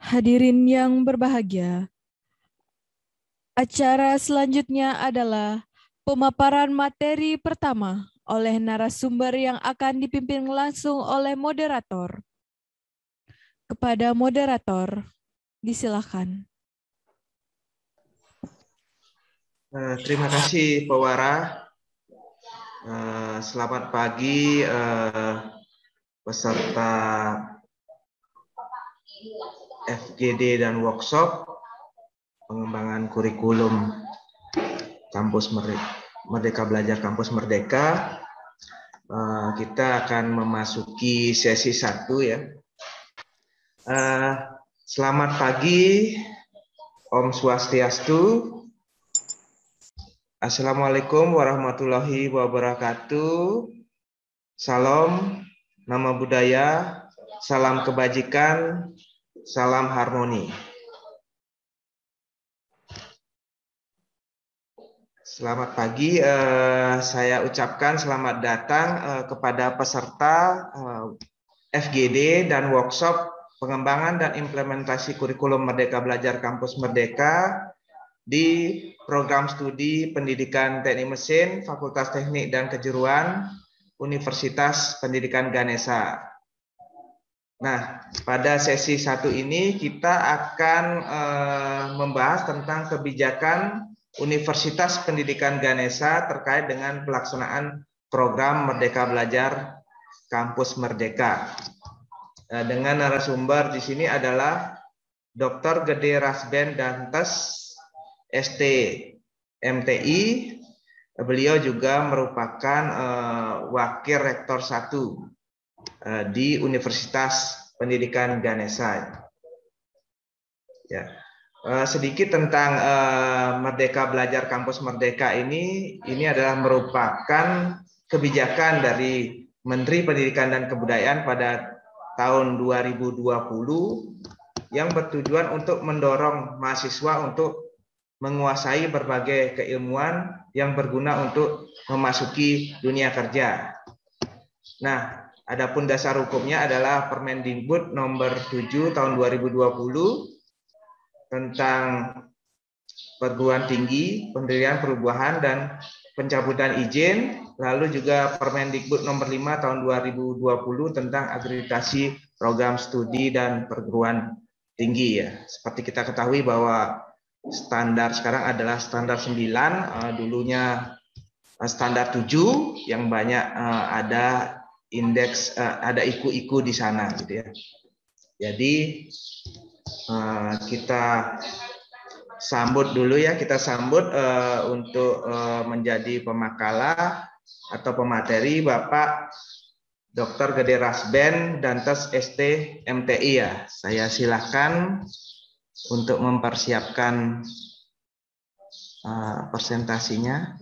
Hadirin yang berbahagia, acara selanjutnya adalah pemaparan materi pertama oleh narasumber yang akan dipimpin langsung oleh moderator. Kepada moderator, disilakan. Terima kasih Pak Wara. Selamat pagi peserta FGD dan workshop pengembangan kurikulum Kampus Merdeka Belajar Kampus Merdeka. Kita akan memasuki sesi 1 ya. Selamat pagi, Om Swastiastu. Assalamualaikum warahmatullahi wabarakatuh. Salam, nama budaya, salam kebajikan, salam harmoni. Selamat pagi, saya ucapkan selamat datang kepada peserta FGD dan workshop pengembangan dan implementasi kurikulum Merdeka Belajar Kampus Merdeka di program studi Pendidikan Teknik Mesin, Fakultas Teknik dan Kejuruan, Universitas Pendidikan Ganesha. Nah, pada sesi 1 ini kita akan membahas tentang kebijakan Universitas Pendidikan Ganesha terkait dengan pelaksanaan program Merdeka Belajar Kampus Merdeka. Dengan narasumber di sini adalah Dr. Gede Rasben Dantes, ST MTI. Beliau juga merupakan Wakil Rektor 1 di Universitas Pendidikan Ganesha. Ya. Sedikit tentang Merdeka Belajar Kampus Merdeka ini adalah merupakan kebijakan dari Menteri Pendidikan dan Kebudayaan pada tahun 2020 yang bertujuan untuk mendorong mahasiswa untuk menguasai berbagai keilmuan yang berguna untuk memasuki dunia kerja. Nah, adapun dasar hukumnya adalah Permendikbud nomor 7 tahun 2020 tentang perguruan tinggi, pendirian, perubahan dan pencabutan izin, lalu juga Permendikbud nomor 5 tahun 2020 tentang akreditasi program studi dan perguruan tinggi ya. Seperti kita ketahui bahwa standar sekarang adalah standar 9, dulunya standar 7 yang banyak ada indeks, ada iku-iku di sana gitu ya. Jadi kita sambut dulu ya, kita sambut untuk menjadi pemakalah atau pemateri Bapak Dr. Gede Rasben Dantes ST MTI ya. Saya silakan untuk mempersiapkan presentasinya.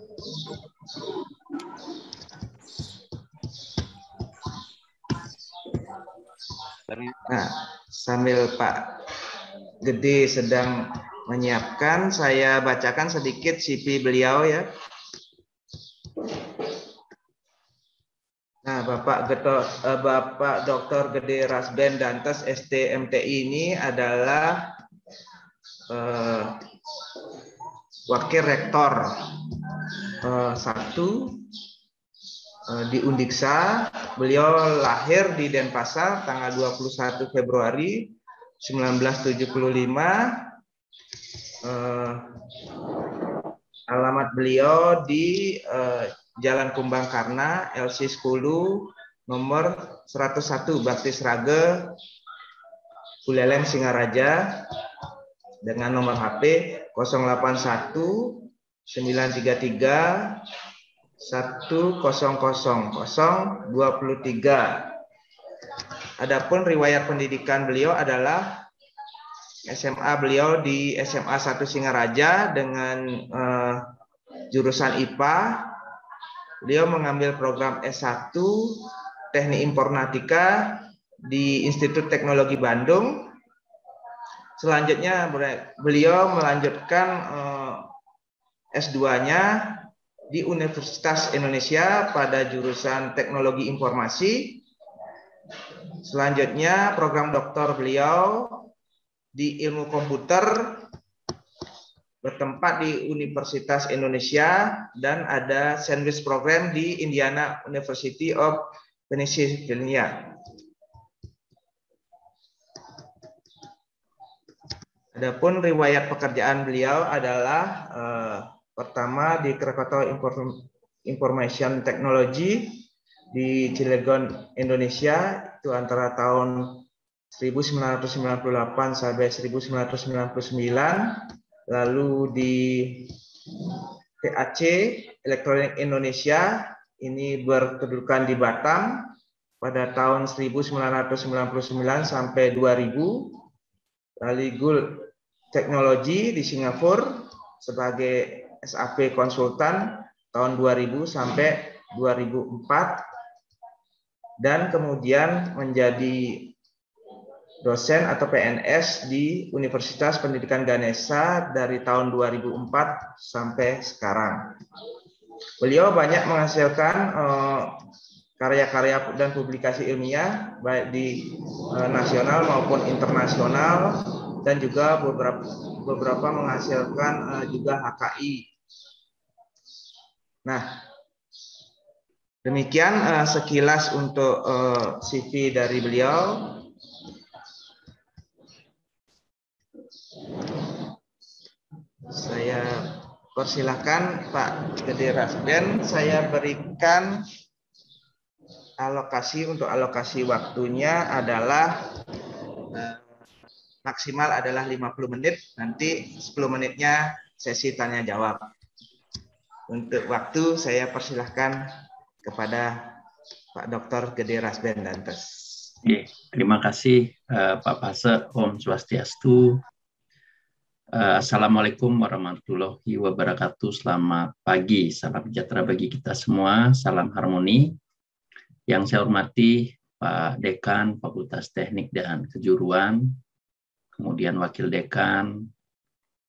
Nah, sambil Pak Gede sedang menyiapkan, saya bacakan sedikit CV beliau ya. Nah, Bapak Dr. Gede Rasben Dantes ST MTI ini adalah Wakil Rektor 1 di Undiksa. Beliau lahir di Denpasar tanggal 21 Februari 1975. Alamat beliau di Jalan Kumbang Karna, LC 10, nomor 101, Bakti Srage, Buleleng, Singaraja, dengan nomor HP 081 933 100023. Adapun riwayat pendidikan beliau adalah SMA beliau di SMA 1 Singaraja dengan jurusan IPA. Beliau mengambil program S1 Teknik Informatika di Institut Teknologi Bandung. Selanjutnya beliau melanjutkan S2-nya di Universitas Indonesia pada jurusan Teknologi Informasi. Selanjutnya program doktor beliau di ilmu komputer, bertempat di Universitas Indonesia, dan ada sandwich program di Indiana University of Pennsylvania. Adapun riwayat pekerjaan beliau adalah pertama di Krakatau Information Technology di Cilegon, Indonesia, itu antara tahun 1998 sampai 1999. Lalu di TAC Elektronik Indonesia ini berkedudukan di Batam pada tahun 1999 sampai 2000. Lalu Gul Teknologi di Singapura sebagai SAP konsultan tahun 2000 sampai 2004, dan kemudian menjadi dosen atau PNS di Universitas Pendidikan Ganesha dari tahun 2004 sampai sekarang. Beliau banyak menghasilkan karya-karya dan publikasi ilmiah baik di nasional maupun internasional, dan juga beberapa menghasilkan juga HKI. Nah, demikian sekilas untuk CV dari beliau. Saya persilahkan Pak Gede Rasben, saya berikan untuk alokasi waktunya adalah maksimal adalah 50 menit, nanti 10 menitnya sesi tanya jawab. Untuk waktu saya persilahkan kepada Pak Dr. Gede Rasben Dantes. Oke, terima kasih Pak Pase. Om Swastiastu. Assalamualaikum warahmatullahi wabarakatuh. Selamat pagi, salam sejahtera bagi kita semua, salam harmoni. Yang saya hormati Pak Dekan Fakultas Teknik dan Kejuruan, kemudian Wakil Dekan,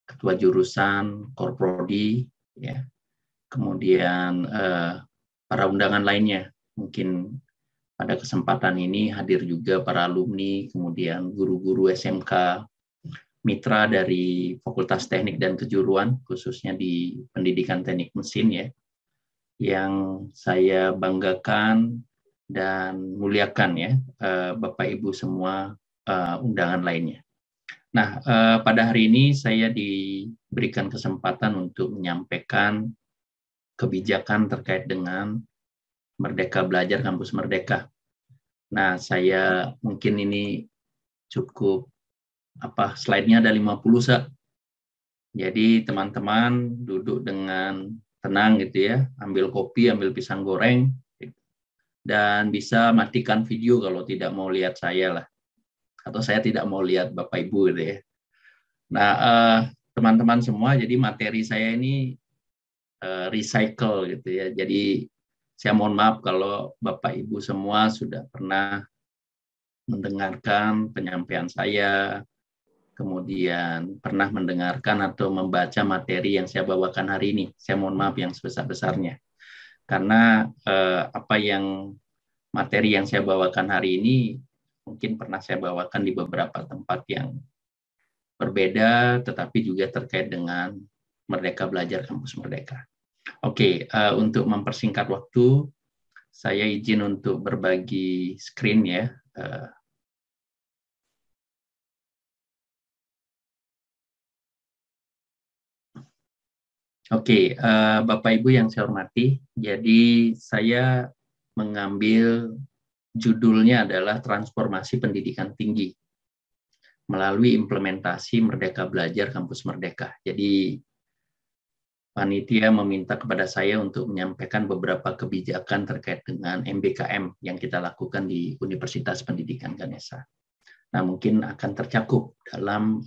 Ketua Jurusan, Korprodi, ya, kemudian para undangan lainnya. Mungkin pada kesempatan ini hadir juga para alumni, kemudian guru-guru SMK, mitra dari Fakultas Teknik dan Kejuruan, khususnya di Pendidikan Teknik Mesin, ya, yang saya banggakan dan muliakan, ya, Bapak Ibu semua undangan lainnya. Nah, pada hari ini saya diberikan kesempatan untuk menyampaikan kebijakan terkait dengan Merdeka Belajar Kampus Merdeka. Nah, saya mungkin ini cukup slide-nya ada 50, Sa. Jadi teman-teman duduk dengan tenang gitu ya, ambil kopi, ambil pisang goreng, dan bisa matikan video kalau tidak mau lihat saya lah, atau saya tidak mau lihat Bapak Ibu gitu ya. Nah, teman-teman semua, jadi materi saya ini recycle gitu ya. Jadi saya mohon maaf kalau Bapak Ibu semua sudah pernah mendengarkan penyampaian saya, kemudian pernah mendengarkan atau membaca materi yang saya bawakan hari ini. Saya mohon maaf yang sebesar-besarnya. Karena materi yang saya bawakan hari ini mungkin pernah saya bawakan di beberapa tempat yang berbeda, tetapi juga terkait dengan Merdeka Belajar Kampus Merdeka. Oke, untuk mempersingkat waktu, saya izin untuk berbagi screen ya. Oke, Bapak Ibu yang saya hormati, jadi saya mengambil judulnya adalah Transformasi Pendidikan Tinggi melalui implementasi Merdeka Belajar Kampus Merdeka. Jadi panitia meminta kepada saya untuk menyampaikan beberapa kebijakan terkait dengan MBKM yang kita lakukan di Universitas Pendidikan Ganesha. Nah, mungkin akan tercakup dalam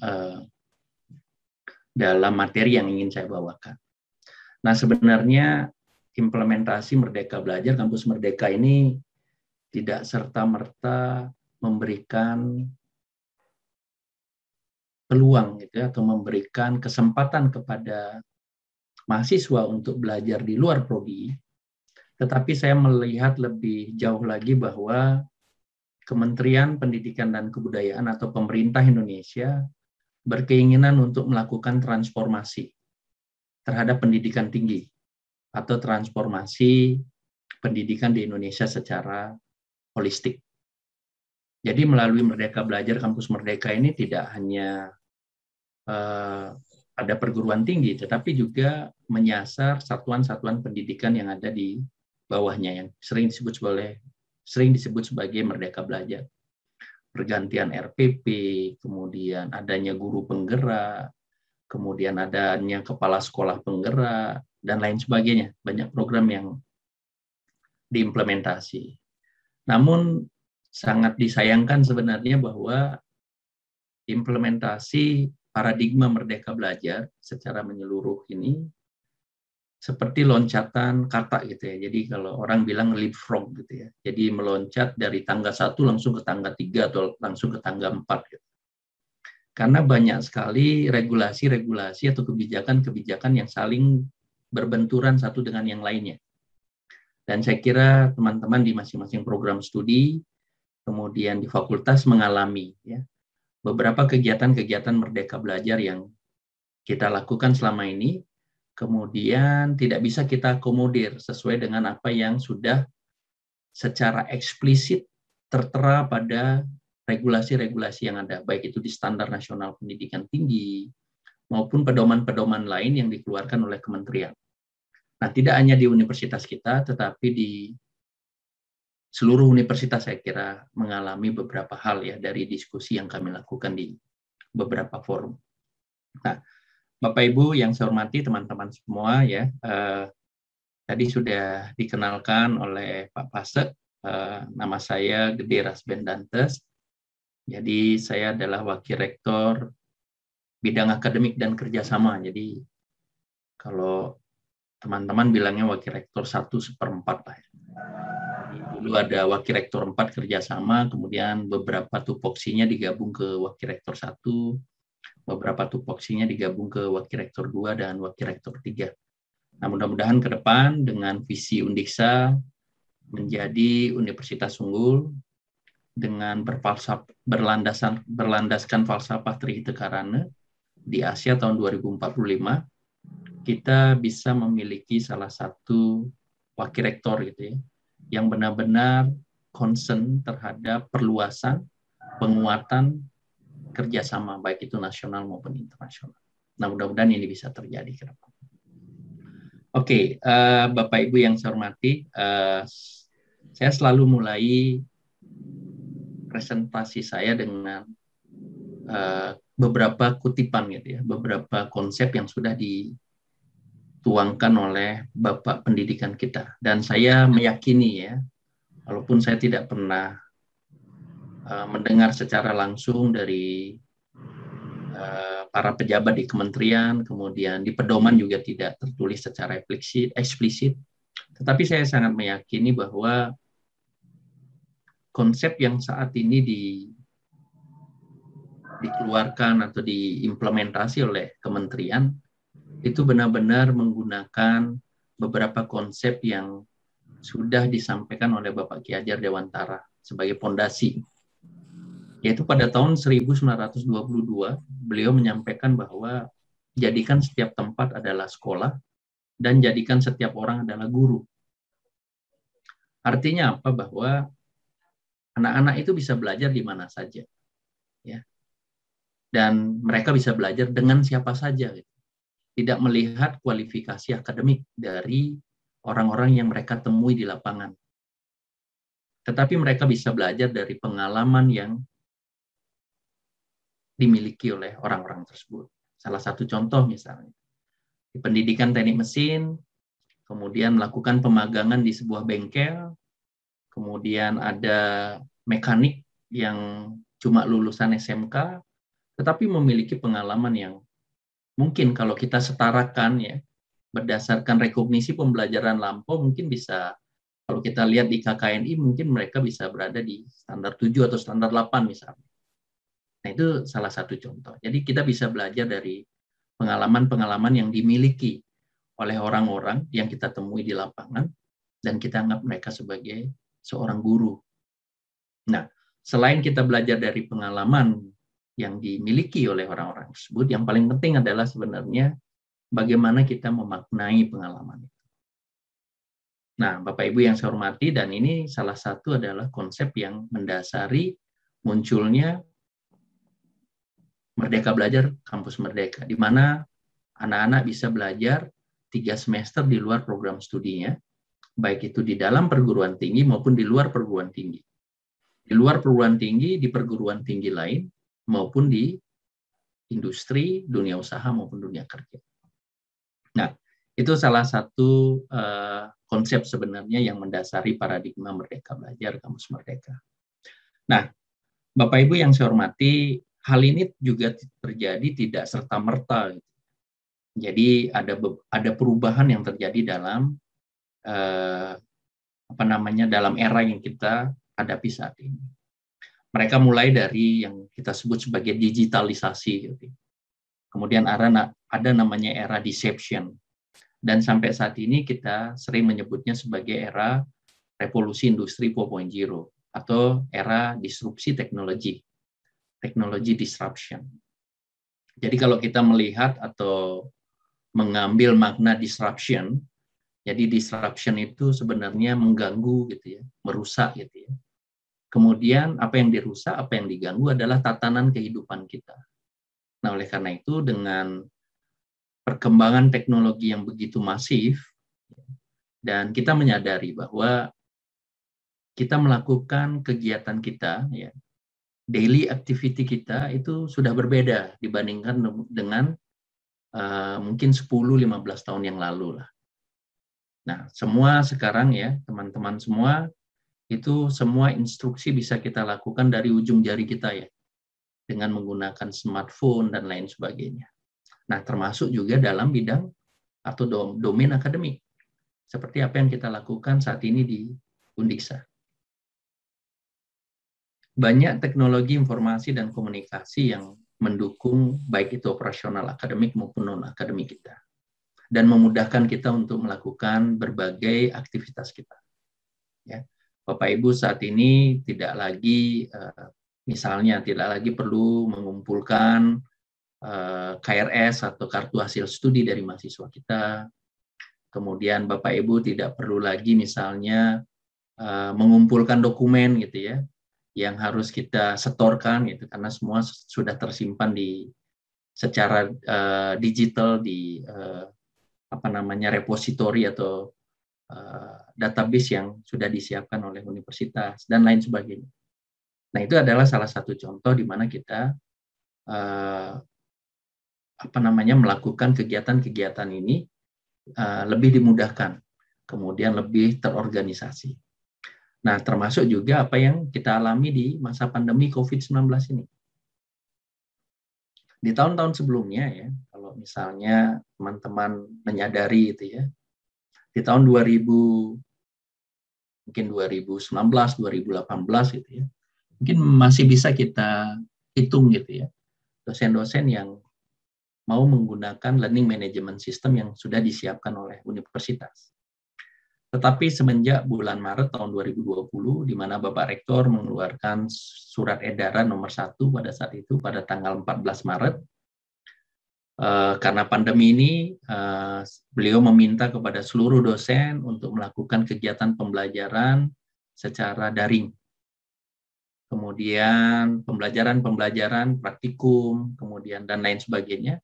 materi yang ingin saya bawakan. Nah, sebenarnya implementasi Merdeka Belajar Kampus Merdeka ini tidak serta-merta memberikan peluang gitu ya, atau memberikan kesempatan kepada mahasiswa untuk belajar di luar prodi, tetapi saya melihat lebih jauh lagi bahwa Kementerian Pendidikan dan Kebudayaan atau pemerintah Indonesia berkeinginan untuk melakukan transformasi terhadap pendidikan tinggi atau transformasi pendidikan di Indonesia secara holistik. Jadi melalui Merdeka Belajar Kampus Merdeka ini tidak hanya ada perguruan tinggi, tetapi juga menyasar satuan-satuan pendidikan yang ada di bawahnya yang sering disebut sebagai Merdeka Belajar. Pergantian RPP, kemudian adanya guru penggerak, kemudian adanya kepala sekolah penggerak, dan lain sebagainya. Banyak program yang diimplementasi. Namun sangat disayangkan sebenarnya bahwa implementasi paradigma Merdeka Belajar secara menyeluruh ini seperti loncatan kata gitu ya. Jadi kalau orang bilang leapfrog gitu ya. Jadi meloncat dari tangga 1 langsung ke tangga 3 atau langsung ke tangga 4 gitu. Karena banyak sekali regulasi-regulasi atau kebijakan-kebijakan yang saling berbenturan satu dengan yang lainnya. Dan saya kira teman-teman di masing-masing program studi, kemudian di fakultas mengalami ya, beberapa kegiatan-kegiatan Merdeka Belajar yang kita lakukan selama ini, kemudian tidak bisa kita akomodir sesuai dengan apa yang sudah secara eksplisit tertera pada regulasi-regulasi yang ada, baik itu di Standar Nasional Pendidikan Tinggi, maupun pedoman-pedoman lain yang dikeluarkan oleh kementerian. Nah, tidak hanya di universitas kita, tetapi di seluruh universitas saya kira mengalami beberapa hal ya dari diskusi yang kami lakukan di beberapa forum. Nah, Bapak Ibu yang saya hormati, teman-teman semua ya, tadi sudah dikenalkan oleh Pak Pasek, nama saya Gede Rasben Dantes. Jadi saya adalah Wakil Rektor Bidang Akademik dan Kerjasama. Jadi kalau teman-teman bilangnya Wakil Rektor 1/4 lah ya. Dulu ada Wakil Rektor 4 kerjasama, kemudian beberapa tupoksinya digabung ke Wakil Rektor 1, beberapa tupoksinya digabung ke Wakil Rektor 2 dan Wakil Rektor 3. Nah, mudah-mudahan ke depan dengan visi Undiksa menjadi universitas unggul dengan berlandaskan falsafah Trihita Karana di Asia tahun 2045, kita bisa memiliki salah satu Wakil Rektor gitu ya, yang benar-benar concern terhadap perluasan, penguatan kerjasama baik itu nasional maupun internasional. Nah, mudah-mudahan ini bisa terjadi ke depan. Oke, Bapak Ibu yang saya hormati, saya selalu mulai presentasi saya dengan beberapa kutipan gitu ya, beberapa konsep yang sudah dituangkan oleh Bapak Pendidikan kita. Dan saya meyakini ya, walaupun saya tidak pernah mendengar secara langsung dari para pejabat di kementerian, kemudian di pedoman juga tidak tertulis secara eksplisit, tetapi saya sangat meyakini bahwa konsep yang saat ini dikeluarkan atau diimplementasi oleh kementerian itu benar-benar menggunakan beberapa konsep yang sudah disampaikan oleh Bapak Ki Hajar Dewantara sebagai pondasi. Yaitu pada tahun 1922, beliau menyampaikan bahwa jadikan setiap tempat adalah sekolah dan jadikan setiap orang adalah guru. Artinya apa? Bahwa anak-anak itu bisa belajar di mana saja. Ya. Dan mereka bisa belajar dengan siapa saja. Gitu. Tidak melihat kualifikasi akademik dari orang-orang yang mereka temui di lapangan. Tetapi mereka bisa belajar dari pengalaman yang dimiliki oleh orang-orang tersebut. Salah satu contoh misalnya, di pendidikan teknik mesin, kemudian melakukan pemagangan di sebuah bengkel, kemudian ada mekanik yang cuma lulusan SMK, tetapi memiliki pengalaman yang mungkin kalau kita setarakan ya, berdasarkan rekognisi pembelajaran lampau mungkin bisa, kalau kita lihat di KKNI mungkin mereka bisa berada di standar 7 atau standar 8 misalnya. Nah, itu salah satu contoh. Jadi kita bisa belajar dari pengalaman-pengalaman yang dimiliki oleh orang-orang yang kita temui di lapangan dan kita anggap mereka sebagai seorang guru. Nah, selain kita belajar dari pengalaman yang dimiliki oleh orang-orang tersebut. Yang paling penting adalah sebenarnya bagaimana kita memaknai pengalaman itu. Nah, Bapak Ibu yang saya hormati, dan ini salah satu adalah konsep yang mendasari munculnya Merdeka Belajar Kampus Merdeka, di mana anak-anak bisa belajar 3 semester di luar program studinya, baik itu di dalam perguruan tinggi maupun di luar perguruan tinggi. Di luar perguruan tinggi, di perguruan tinggi lain, maupun di industri, dunia usaha, maupun dunia kerja. Nah, itu salah satu konsep sebenarnya yang mendasari paradigma Merdeka Belajar Kampus Merdeka. Nah, Bapak Ibu yang saya hormati, hal ini juga terjadi tidak serta-merta. Jadi ada perubahan yang terjadi dalam dalam era yang kita hadapi saat ini. Mereka mulai dari yang kita sebut sebagai digitalisasi. Kemudian ada namanya era deception. Dan sampai saat ini kita sering menyebutnya sebagai era revolusi industri 4.0 atau era disrupsi teknologi disruption. Jadi kalau kita melihat atau mengambil makna disruption, jadi disruption itu sebenarnya mengganggu gitu ya, merusak gitu ya. Kemudian apa yang dirusak, apa yang diganggu adalah tatanan kehidupan kita. Nah, oleh karena itu dengan perkembangan teknologi yang begitu masif, dan kita menyadari bahwa kita melakukan kegiatan kita, ya, daily activity kita itu sudah berbeda dibandingkan dengan mungkin 10-15 tahun yang lalu lah. Nah, semua sekarang ya, teman-teman semua, itu semua instruksi bisa kita lakukan dari ujung jari kita ya, dengan menggunakan smartphone dan lain sebagainya. Nah, termasuk juga dalam bidang atau domain akademik. Seperti apa yang kita lakukan saat ini di Undiksa. Banyak teknologi informasi dan komunikasi yang mendukung baik itu operasional akademik maupun non-akademik kita. Dan memudahkan kita untuk melakukan berbagai aktivitas kita. Ya. Bapak Ibu saat ini tidak lagi, misalnya tidak lagi perlu mengumpulkan KRS atau kartu hasil studi dari mahasiswa kita. Kemudian Bapak Ibu tidak perlu lagi misalnya mengumpulkan dokumen gitu ya, yang harus kita setorkan gitu, karena semua sudah tersimpan secara digital di repository atau database yang sudah disiapkan oleh universitas dan lain sebagainya. Nah, itu adalah salah satu contoh di mana kita melakukan kegiatan-kegiatan ini lebih dimudahkan, kemudian lebih terorganisasi. Nah, termasuk juga apa yang kita alami di masa pandemi COVID-19 ini. Di tahun-tahun sebelumnya ya, kalau misalnya teman-teman menyadari itu ya, di tahun 2019, 2018 gitu ya, mungkin masih bisa kita hitung gitu ya, dosen-dosen yang mau menggunakan learning management system yang sudah disiapkan oleh universitas. Tetapi semenjak bulan Maret tahun 2020, di mana Bapak Rektor mengeluarkan surat edaran nomor 1 pada saat itu, pada tanggal 14 Maret, karena pandemi ini, beliau meminta kepada seluruh dosen untuk melakukan kegiatan pembelajaran secara daring. Kemudian pembelajaran praktikum, kemudian dan lain sebagainya,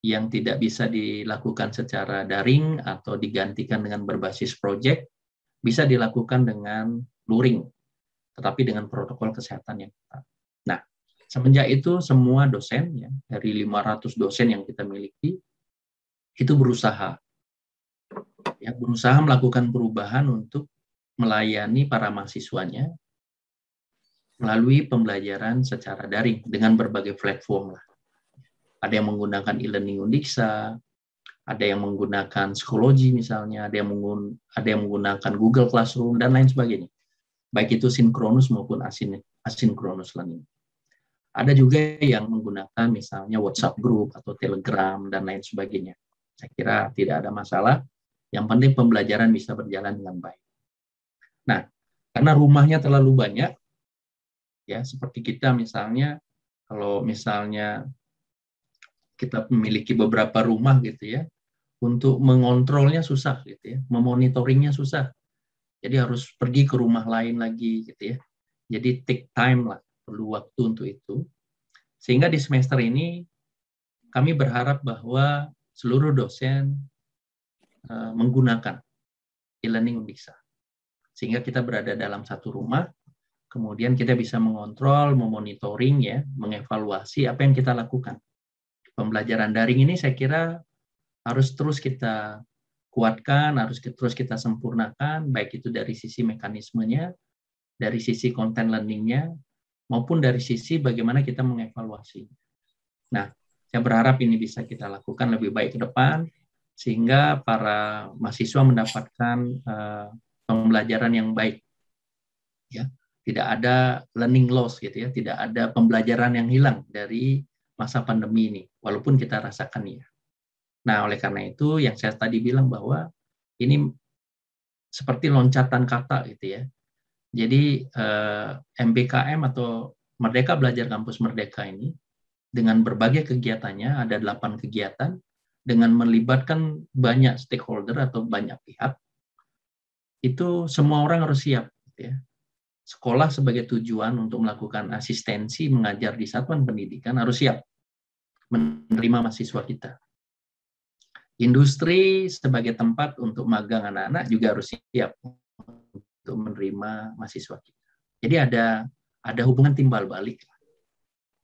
yang tidak bisa dilakukan secara daring atau digantikan dengan berbasis proyek, bisa dilakukan dengan luring, tetapi dengan protokol kesehatan yang ketat. Nah, semenjak itu semua dosen, ya, dari 500 dosen yang kita miliki, itu berusaha melakukan perubahan untuk melayani para mahasiswanya melalui pembelajaran secara daring dengan berbagai platform lah. Ada yang menggunakan e-learning Undiksa, ada yang menggunakan psikologi misalnya, ada yang menggunakan Google Classroom, dan lain sebagainya. Baik itu sinkronus maupun asinkronus learning. Ada juga yang menggunakan misalnya WhatsApp group atau Telegram, dan lain sebagainya. Saya kira tidak ada masalah, yang penting pembelajaran bisa berjalan dengan baik. Nah, karena rumahnya terlalu banyak, ya seperti kita misalnya, Kalau misalnya kita memiliki beberapa rumah gitu ya, untuk mengontrolnya susah gitu ya, memonitoringnya susah. Jadi harus pergi ke rumah lain lagi gitu ya. Jadi take time lah, perlu waktu untuk itu. Sehingga di semester ini kami berharap bahwa seluruh dosen menggunakan e-learning Undiksa. Sehingga kita berada dalam satu rumah, kemudian kita bisa mengontrol, memonitoring ya, mengevaluasi apa yang kita lakukan. Pembelajaran daring ini saya kira harus terus kita kuatkan, harus terus kita sempurnakan, baik itu dari sisi mekanismenya, dari sisi content learning-nya, maupun dari sisi bagaimana kita mengevaluasi. Nah, saya berharap ini bisa kita lakukan lebih baik ke depan, sehingga para mahasiswa mendapatkan pembelajaran yang baik. Ya, tidak ada learning loss gitu ya, tidak ada pembelajaran yang hilang dari masa pandemi ini, walaupun kita rasakan ya. Nah, oleh karena itu yang saya tadi bilang bahwa ini seperti loncatan kata gitu ya. Jadi MBKM atau Merdeka Belajar Kampus Merdeka ini dengan berbagai kegiatannya, ada 8 kegiatan, dengan melibatkan banyak stakeholder atau banyak pihak, itu semua orang harus siap. Gitu ya. Sekolah sebagai tujuan untuk melakukan asistensi mengajar di satuan pendidikan harus siap menerima mahasiswa kita. Industri sebagai tempat untuk magang anak-anak juga harus siap untuk menerima mahasiswa kita. Jadi ada hubungan timbal balik.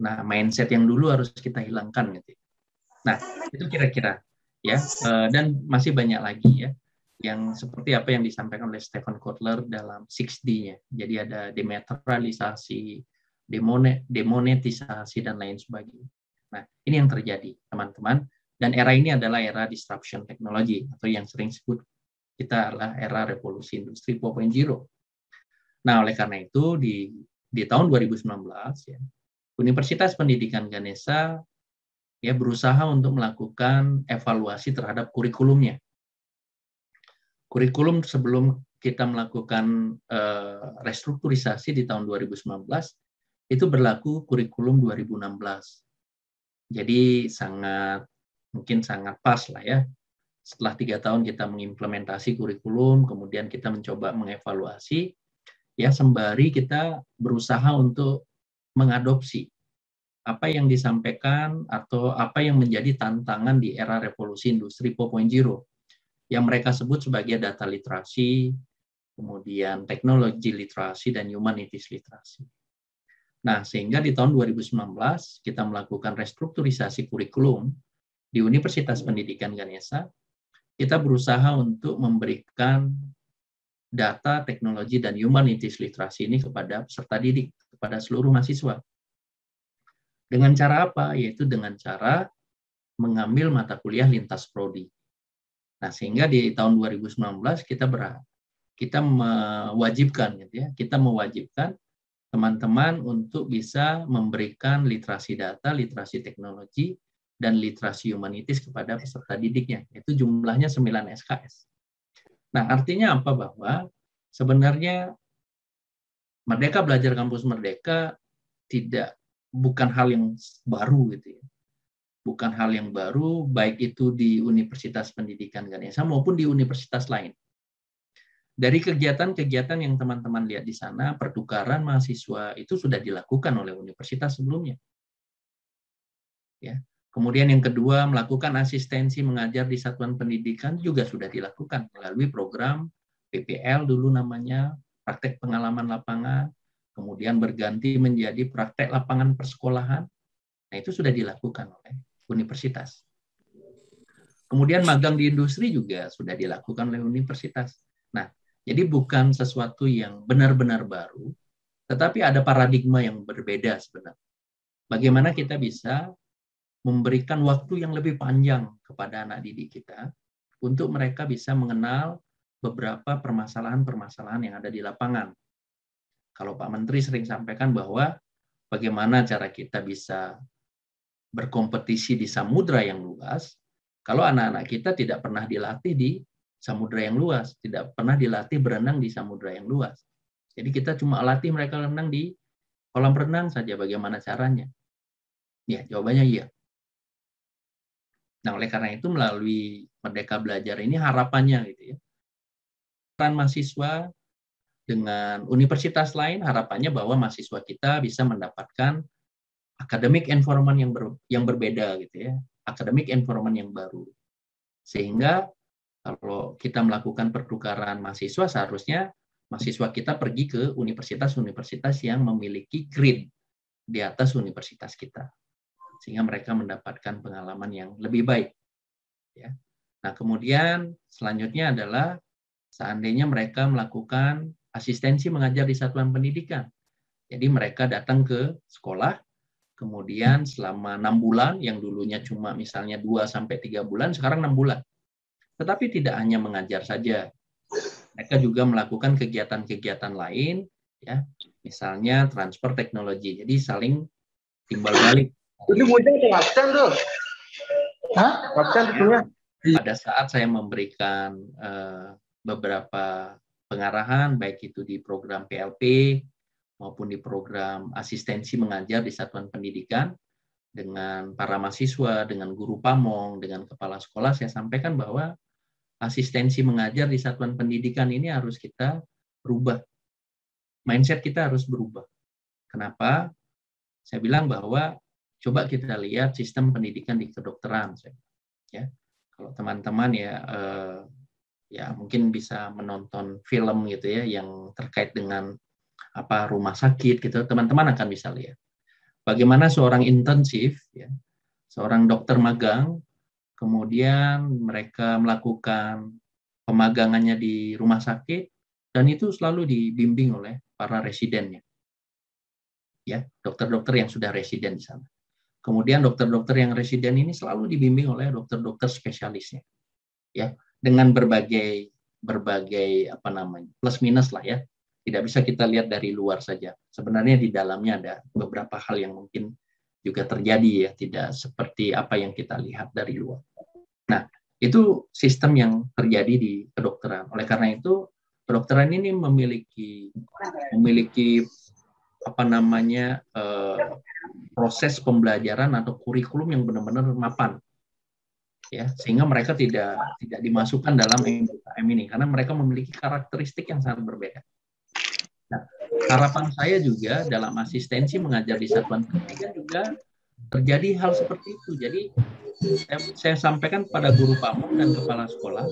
Nah, mindset yang dulu harus kita hilangkan gitu. Nah, itu kira-kira ya. Dan masih banyak lagi ya, yang seperti apa yang disampaikan oleh Stephen Kotler dalam 6D-nya. Jadi ada dematerialisasi, demonetisasi dan lain sebagainya. Nah, ini yang terjadi, teman-teman. Dan era ini adalah era disruption technology, atau yang sering disebut kita adalah era revolusi industri 4.0. Nah, oleh karena itu di tahun 2019 ya, Universitas Pendidikan Ganesha ya berusaha untuk melakukan evaluasi terhadap kurikulumnya. Kurikulum sebelum kita melakukan restrukturisasi di tahun 2019 itu berlaku kurikulum 2016. Jadi mungkin sangat pas lah ya. Setelah 3 tahun kita mengimplementasi kurikulum, kemudian kita mencoba mengevaluasi, ya sembari kita berusaha untuk mengadopsi apa yang disampaikan atau apa yang menjadi tantangan di era revolusi industri 4.0 yang mereka sebut sebagai data literasi, kemudian teknologi literasi, dan humanities literasi. Nah, sehingga di tahun 2019 kita melakukan restrukturisasi kurikulum di Universitas Pendidikan Ganesha. Kita berusaha untuk memberikan data, teknologi, dan humanities literasi ini kepada peserta didik, kepada seluruh mahasiswa. Dengan cara apa? Yaitu dengan cara mengambil mata kuliah lintas prodi. Nah, sehingga di tahun 2019 kita mewajibkan gitu ya, kita mewajibkan teman-teman untuk bisa memberikan literasi data, literasi teknologi, dan literasi humanities kepada peserta didiknya. Itu jumlahnya 9 SKS. Nah, artinya apa? Bahwa sebenarnya Merdeka Belajar Kampus Merdeka bukan hal yang baru gitu ya. Bukan hal yang baru, baik itu di Universitas Pendidikan Ganesha maupun di universitas lain. Dari kegiatan-kegiatan yang teman-teman lihat di sana, pertukaran mahasiswa itu sudah dilakukan oleh universitas sebelumnya. Ya. Kemudian yang kedua, melakukan asistensi mengajar di satuan pendidikan juga sudah dilakukan melalui program PPL dulu namanya, praktek pengalaman lapangan, kemudian berganti menjadi praktek lapangan persekolahan. Nah, itu sudah dilakukan oleh universitas. Kemudian magang di industri juga sudah dilakukan oleh universitas. Nah, jadi bukan sesuatu yang benar-benar baru, tetapi ada paradigma yang berbeda sebenarnya. Bagaimana kita bisa memberikan waktu yang lebih panjang kepada anak didik kita untuk mereka bisa mengenal beberapa permasalahan-permasalahan yang ada di lapangan. Kalau Pak Menteri sering sampaikan bahwa bagaimana cara kita bisa berkompetisi di samudra yang luas, kalau anak-anak kita tidak pernah dilatih di samudra yang luas, tidak pernah dilatih berenang di samudra yang luas. Jadi kita cuma latih mereka renang di kolam renang saja, bagaimana caranya. Ya, jawabannya iya. Nah, oleh karena itu melalui Merdeka Belajar ini harapannya gitu ya. Peran mahasiswa dengan universitas lain harapannya bahwa mahasiswa kita bisa mendapatkan academic environment yang berbeda gitu ya. Academic environment yang baru. Sehingga kalau kita melakukan pertukaran mahasiswa seharusnya mahasiswa kita pergi ke universitas-universitas yang memiliki grade di atas universitas kita. Sehingga mereka mendapatkan pengalaman yang lebih baik. Ya. Nah, kemudian selanjutnya adalah seandainya mereka melakukan asistensi mengajar di satuan pendidikan. Jadi mereka datang ke sekolah, kemudian selama 6 bulan, yang dulunya cuma misalnya 2-3 bulan, sekarang 6 bulan. Tetapi tidak hanya mengajar saja. Mereka juga melakukan kegiatan-kegiatan lain, ya, misalnya transfer teknologi. Jadi saling timbal balik. Ini mudah absen tuh. Hah? Absen punya. Pada saat saya memberikan beberapa pengarahan, baik itu di program PLP maupun di program asistensi mengajar di satuan pendidikan, dengan para mahasiswa, dengan guru pamong, dengan kepala sekolah, saya sampaikan bahwa asistensi mengajar di satuan pendidikan ini harus kita rubah. Mindset kita harus berubah. Kenapa? Saya bilang bahwa coba kita lihat sistem pendidikan di kedokteran. Ya, kalau teman-teman ya mungkin bisa menonton film gitu ya yang terkait dengan apa rumah sakit gitu, teman-teman akan bisa lihat bagaimana seorang intensif, ya, seorang dokter magang, kemudian mereka melakukan pemagangannya di rumah sakit dan itu selalu dibimbing oleh para residennya, ya, dokter-dokter yang sudah residen di sana. Kemudian dokter-dokter yang residen ini selalu dibimbing oleh dokter-dokter spesialisnya, ya, dengan berbagai apa namanya plus minus lah ya. Tidak bisa kita lihat dari luar saja. Sebenarnya di dalamnya ada beberapa hal yang mungkin juga terjadi ya, tidak seperti apa yang kita lihat dari luar. Nah, itu sistem yang terjadi di kedokteran. Oleh karena itu, kedokteran ini memiliki apa namanya proses pembelajaran atau kurikulum yang benar-benar mapan. Ya, sehingga mereka tidak dimasukkan dalam MBKM ini karena mereka memiliki karakteristik yang sangat berbeda. Nah, harapan saya juga dalam asistensi mengajar di satuan pendidikan juga terjadi hal seperti itu. Jadi saya sampaikan pada guru pamong dan kepala sekolah,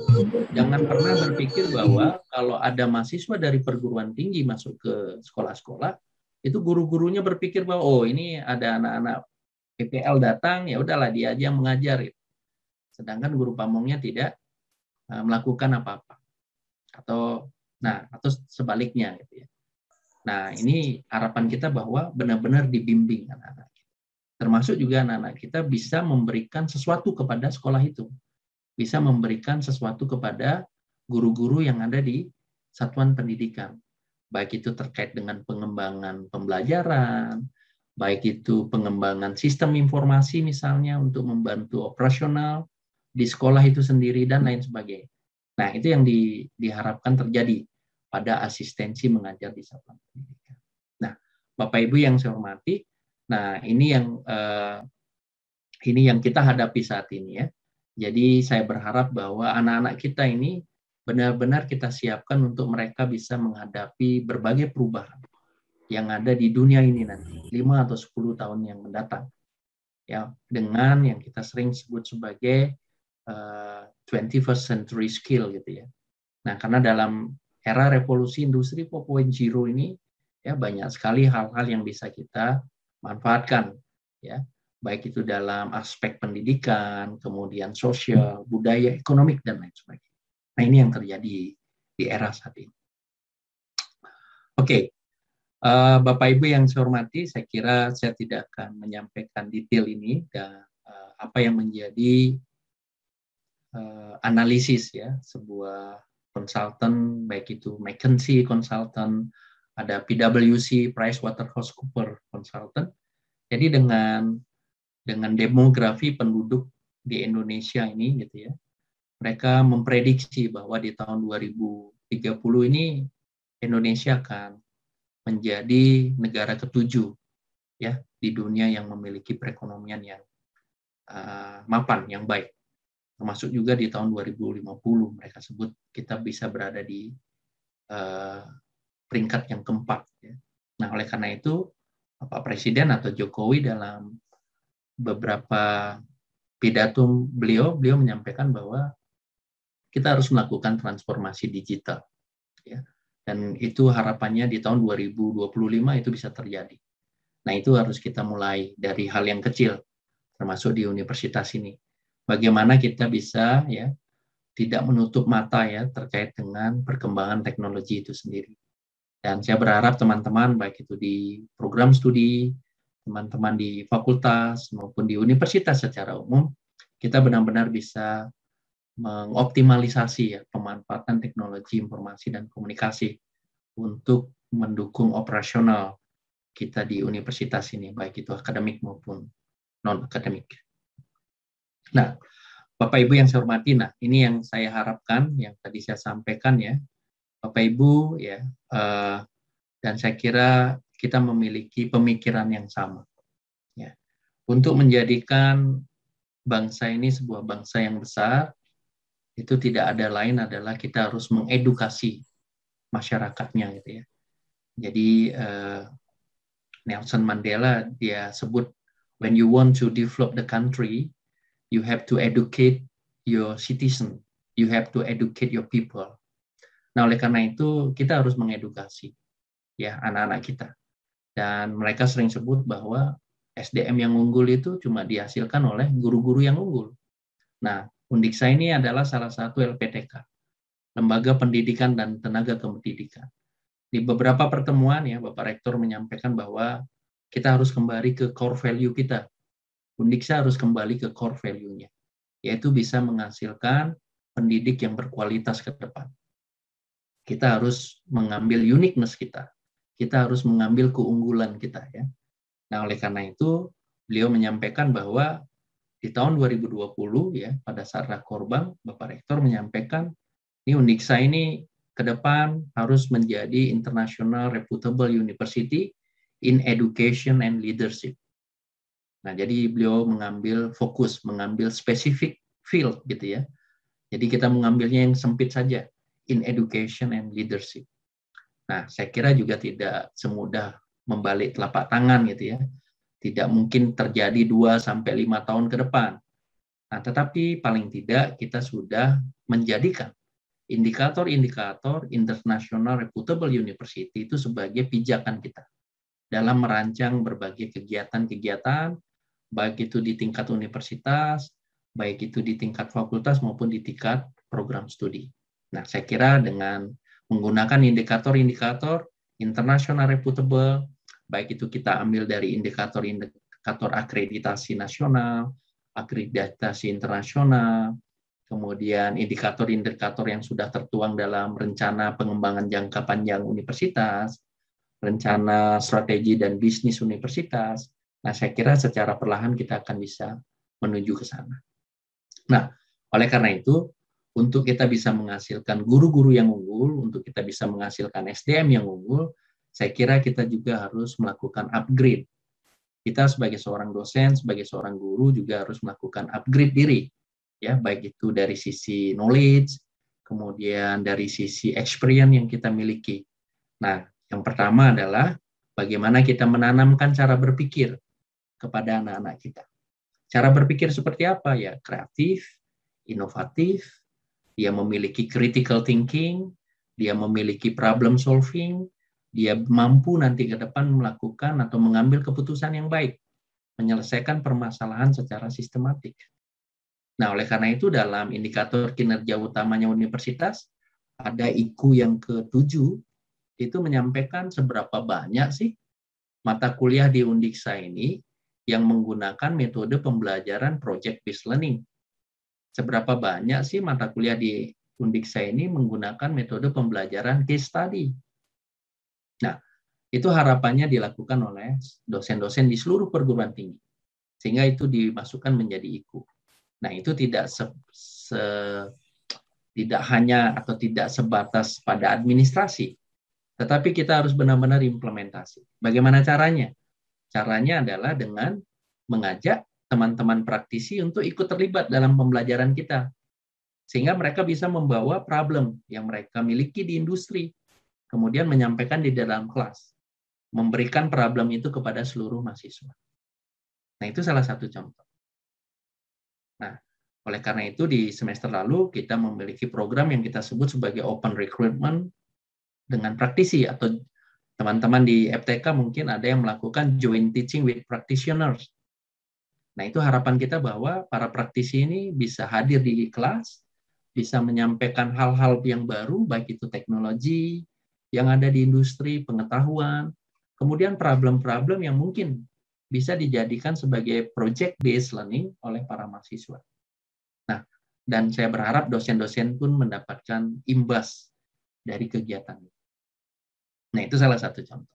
jangan pernah berpikir bahwa kalau ada mahasiswa dari perguruan tinggi masuk ke sekolah-sekolah, itu guru-gurunya berpikir bahwa oh ini ada anak-anak PPL datang, ya udahlah dia aja yang mengajar. Sedangkan guru pamongnya tidak melakukan apa-apa. Atau sebaliknya gitu ya. Nah, ini harapan kita bahwa benar-benar dibimbing anak-anak kita. Termasuk juga anak-anak kita bisa memberikan sesuatu kepada sekolah itu. Bisa memberikan sesuatu kepada guru-guru yang ada di satuan pendidikan. Baik itu terkait dengan pengembangan pembelajaran, baik itu pengembangan sistem informasi misalnya untuk membantu operasional di sekolah itu sendiri dan lain sebagainya. Nah, itu yang diharapkan terjadi pada asistensi mengajar di satuan pendidikan. Nah, Bapak Ibu yang saya hormati, nah ini yang kita hadapi saat ini ya. Jadi saya berharap bahwa anak-anak kita ini benar-benar kita siapkan untuk mereka bisa menghadapi berbagai perubahan yang ada di dunia ini nanti 5 atau 10 tahun yang mendatang. Ya, dengan yang kita sering sebut sebagai 21st century skill gitu ya. Nah, karena dalam era revolusi industri 4.0 ini ya banyak sekali hal-hal yang bisa kita manfaatkan ya, baik itu dalam aspek pendidikan, kemudian sosial, budaya, ekonomik dan lain sebagainya. Nah, ini yang terjadi di era saat ini. Oke. Bapak Ibu yang saya hormati, saya kira saya tidak akan menyampaikan detail ini dan apa yang menjadi analisis ya sebuah konsultan, baik itu McKinsey Consultant, ada PwC, PricewaterhouseCoopers Consultant. Jadi dengan demografi penduduk di Indonesia ini gitu ya, mereka memprediksi bahwa di tahun 2030 ini Indonesia akan menjadi negara ke-7 ya di dunia yang memiliki perekonomian yang mapan, yang baik. Termasuk juga di tahun 2050 mereka sebut kita bisa berada di peringkat yang keempat. Ya. Nah, oleh karena itu Pak Presiden atau Jokowi dalam beberapa pidato beliau menyampaikan bahwa kita harus melakukan transformasi digital. Ya. Dan itu harapannya di tahun 2025 itu bisa terjadi. Nah, itu harus kita mulai dari hal yang kecil, termasuk di universitas ini. Bagaimana kita bisa ya tidak menutup mata ya terkait dengan perkembangan teknologi itu sendiri. Dan saya berharap teman-teman baik itu di program studi, teman-teman di fakultas maupun di universitas secara umum, kita benar-benar bisa mengoptimalisasi ya pemanfaatan teknologi informasi dan komunikasi untuk mendukung operasional kita di universitas ini, baik itu akademik maupun non-akademik. Nah, Bapak Ibu yang saya hormati, nah ini yang saya harapkan, yang tadi saya sampaikan ya, Bapak Ibu ya, dan saya kira kita memiliki pemikiran yang sama, ya, untuk menjadikan bangsa ini sebuah bangsa yang besar. Itu tidak ada lain adalah kita harus mengedukasi masyarakatnya, gitu ya. Jadi Nelson Mandela dia sebut, when you want to develop the country, you have to educate your citizen, you have to educate your people. Nah, oleh karena itu kita harus mengedukasi ya anak-anak kita. Dan mereka sering sebut bahwa SDM yang unggul itu cuma dihasilkan oleh guru-guru yang unggul. Nah, Undiksa ini adalah salah satu LPTK, Lembaga Pendidikan dan Tenaga Kependidikan. Di beberapa pertemuan ya Bapak Rektor menyampaikan bahwa kita harus kembali ke core value kita. Undiksa harus kembali ke core value-nya, yaitu bisa menghasilkan pendidik yang berkualitas ke depan. Kita harus mengambil uniqueness kita. Kita harus mengambil keunggulan kita ya. Nah, oleh karena itu beliau menyampaikan bahwa di tahun 2020 ya pada saat Rakorbang Bapak Rektor menyampaikan ini Undiksa ini ke depan harus menjadi international reputable university in education and leadership. Nah, jadi beliau mengambil fokus, mengambil specific field gitu ya. Jadi kita mengambilnya yang sempit saja, in education and leadership. Nah, saya kira juga tidak semudah membalik telapak tangan gitu ya. Tidak mungkin terjadi 2-5 tahun ke depan. Nah, tetapi paling tidak kita sudah menjadikan indikator-indikator international reputable university itu sebagai pijakan kita dalam merancang berbagai kegiatan-kegiatan, baik itu di tingkat universitas, baik itu di tingkat fakultas maupun di tingkat program studi. Nah, saya kira dengan menggunakan indikator-indikator international reputable, baik itu kita ambil dari indikator-indikator akreditasi nasional, akreditasi internasional, kemudian indikator-indikator yang sudah tertuang dalam rencana pengembangan jangka panjang universitas, rencana strategi dan bisnis universitas. Nah, saya kira secara perlahan kita akan bisa menuju ke sana. Nah, oleh karena itu, untuk kita bisa menghasilkan guru-guru yang unggul, untuk kita bisa menghasilkan SDM yang unggul, saya kira kita juga harus melakukan upgrade. Kita sebagai seorang dosen, sebagai seorang guru juga harus melakukan upgrade diri, ya, baik itu dari sisi knowledge, kemudian dari sisi experience yang kita miliki. Nah, yang pertama adalah bagaimana kita menanamkan cara berpikir kepada anak-anak kita. Cara berpikir seperti apa ya? Kreatif, inovatif, dia memiliki critical thinking, dia memiliki problem solving, dia mampu nanti ke depan melakukan atau mengambil keputusan yang baik, menyelesaikan permasalahan secara sistematik. Nah, oleh karena itu dalam indikator kinerja utamanya universitas, ada IQ yang ke-7, itu menyampaikan seberapa banyak sih mata kuliah di Undiksa ini yang menggunakan metode pembelajaran project-based learning. Seberapa banyak sih mata kuliah di Undiksa ini menggunakan metode pembelajaran case study. Nah, itu harapannya dilakukan oleh dosen-dosen di seluruh perguruan tinggi. Sehingga itu dimasukkan menjadi IQ. Nah, itu tidak tidak hanya atau tidak sebatas pada administrasi, tetapi kita harus benar-benar implementasi. Bagaimana caranya? Caranya adalah dengan mengajak teman-teman praktisi untuk ikut terlibat dalam pembelajaran kita. Sehingga mereka bisa membawa problem yang mereka miliki di industri, kemudian menyampaikan di dalam kelas. Memberikan problem itu kepada seluruh mahasiswa. Nah, itu salah satu contoh. Nah, oleh karena itu di semester lalu kita memiliki program yang kita sebut sebagai Open Recruitment dengan praktisi, atau teman-teman di FTK mungkin ada yang melakukan Joint Teaching with Practitioners. Nah, itu harapan kita bahwa para praktisi ini bisa hadir di kelas, bisa menyampaikan hal-hal yang baru, baik itu teknologi yang ada di industri, pengetahuan, kemudian problem-problem yang mungkin bisa dijadikan sebagai project-based learning oleh para mahasiswa. Nah, dan saya berharap dosen-dosen pun mendapatkan imbas dari kegiatan ini. Nah, itu salah satu contoh.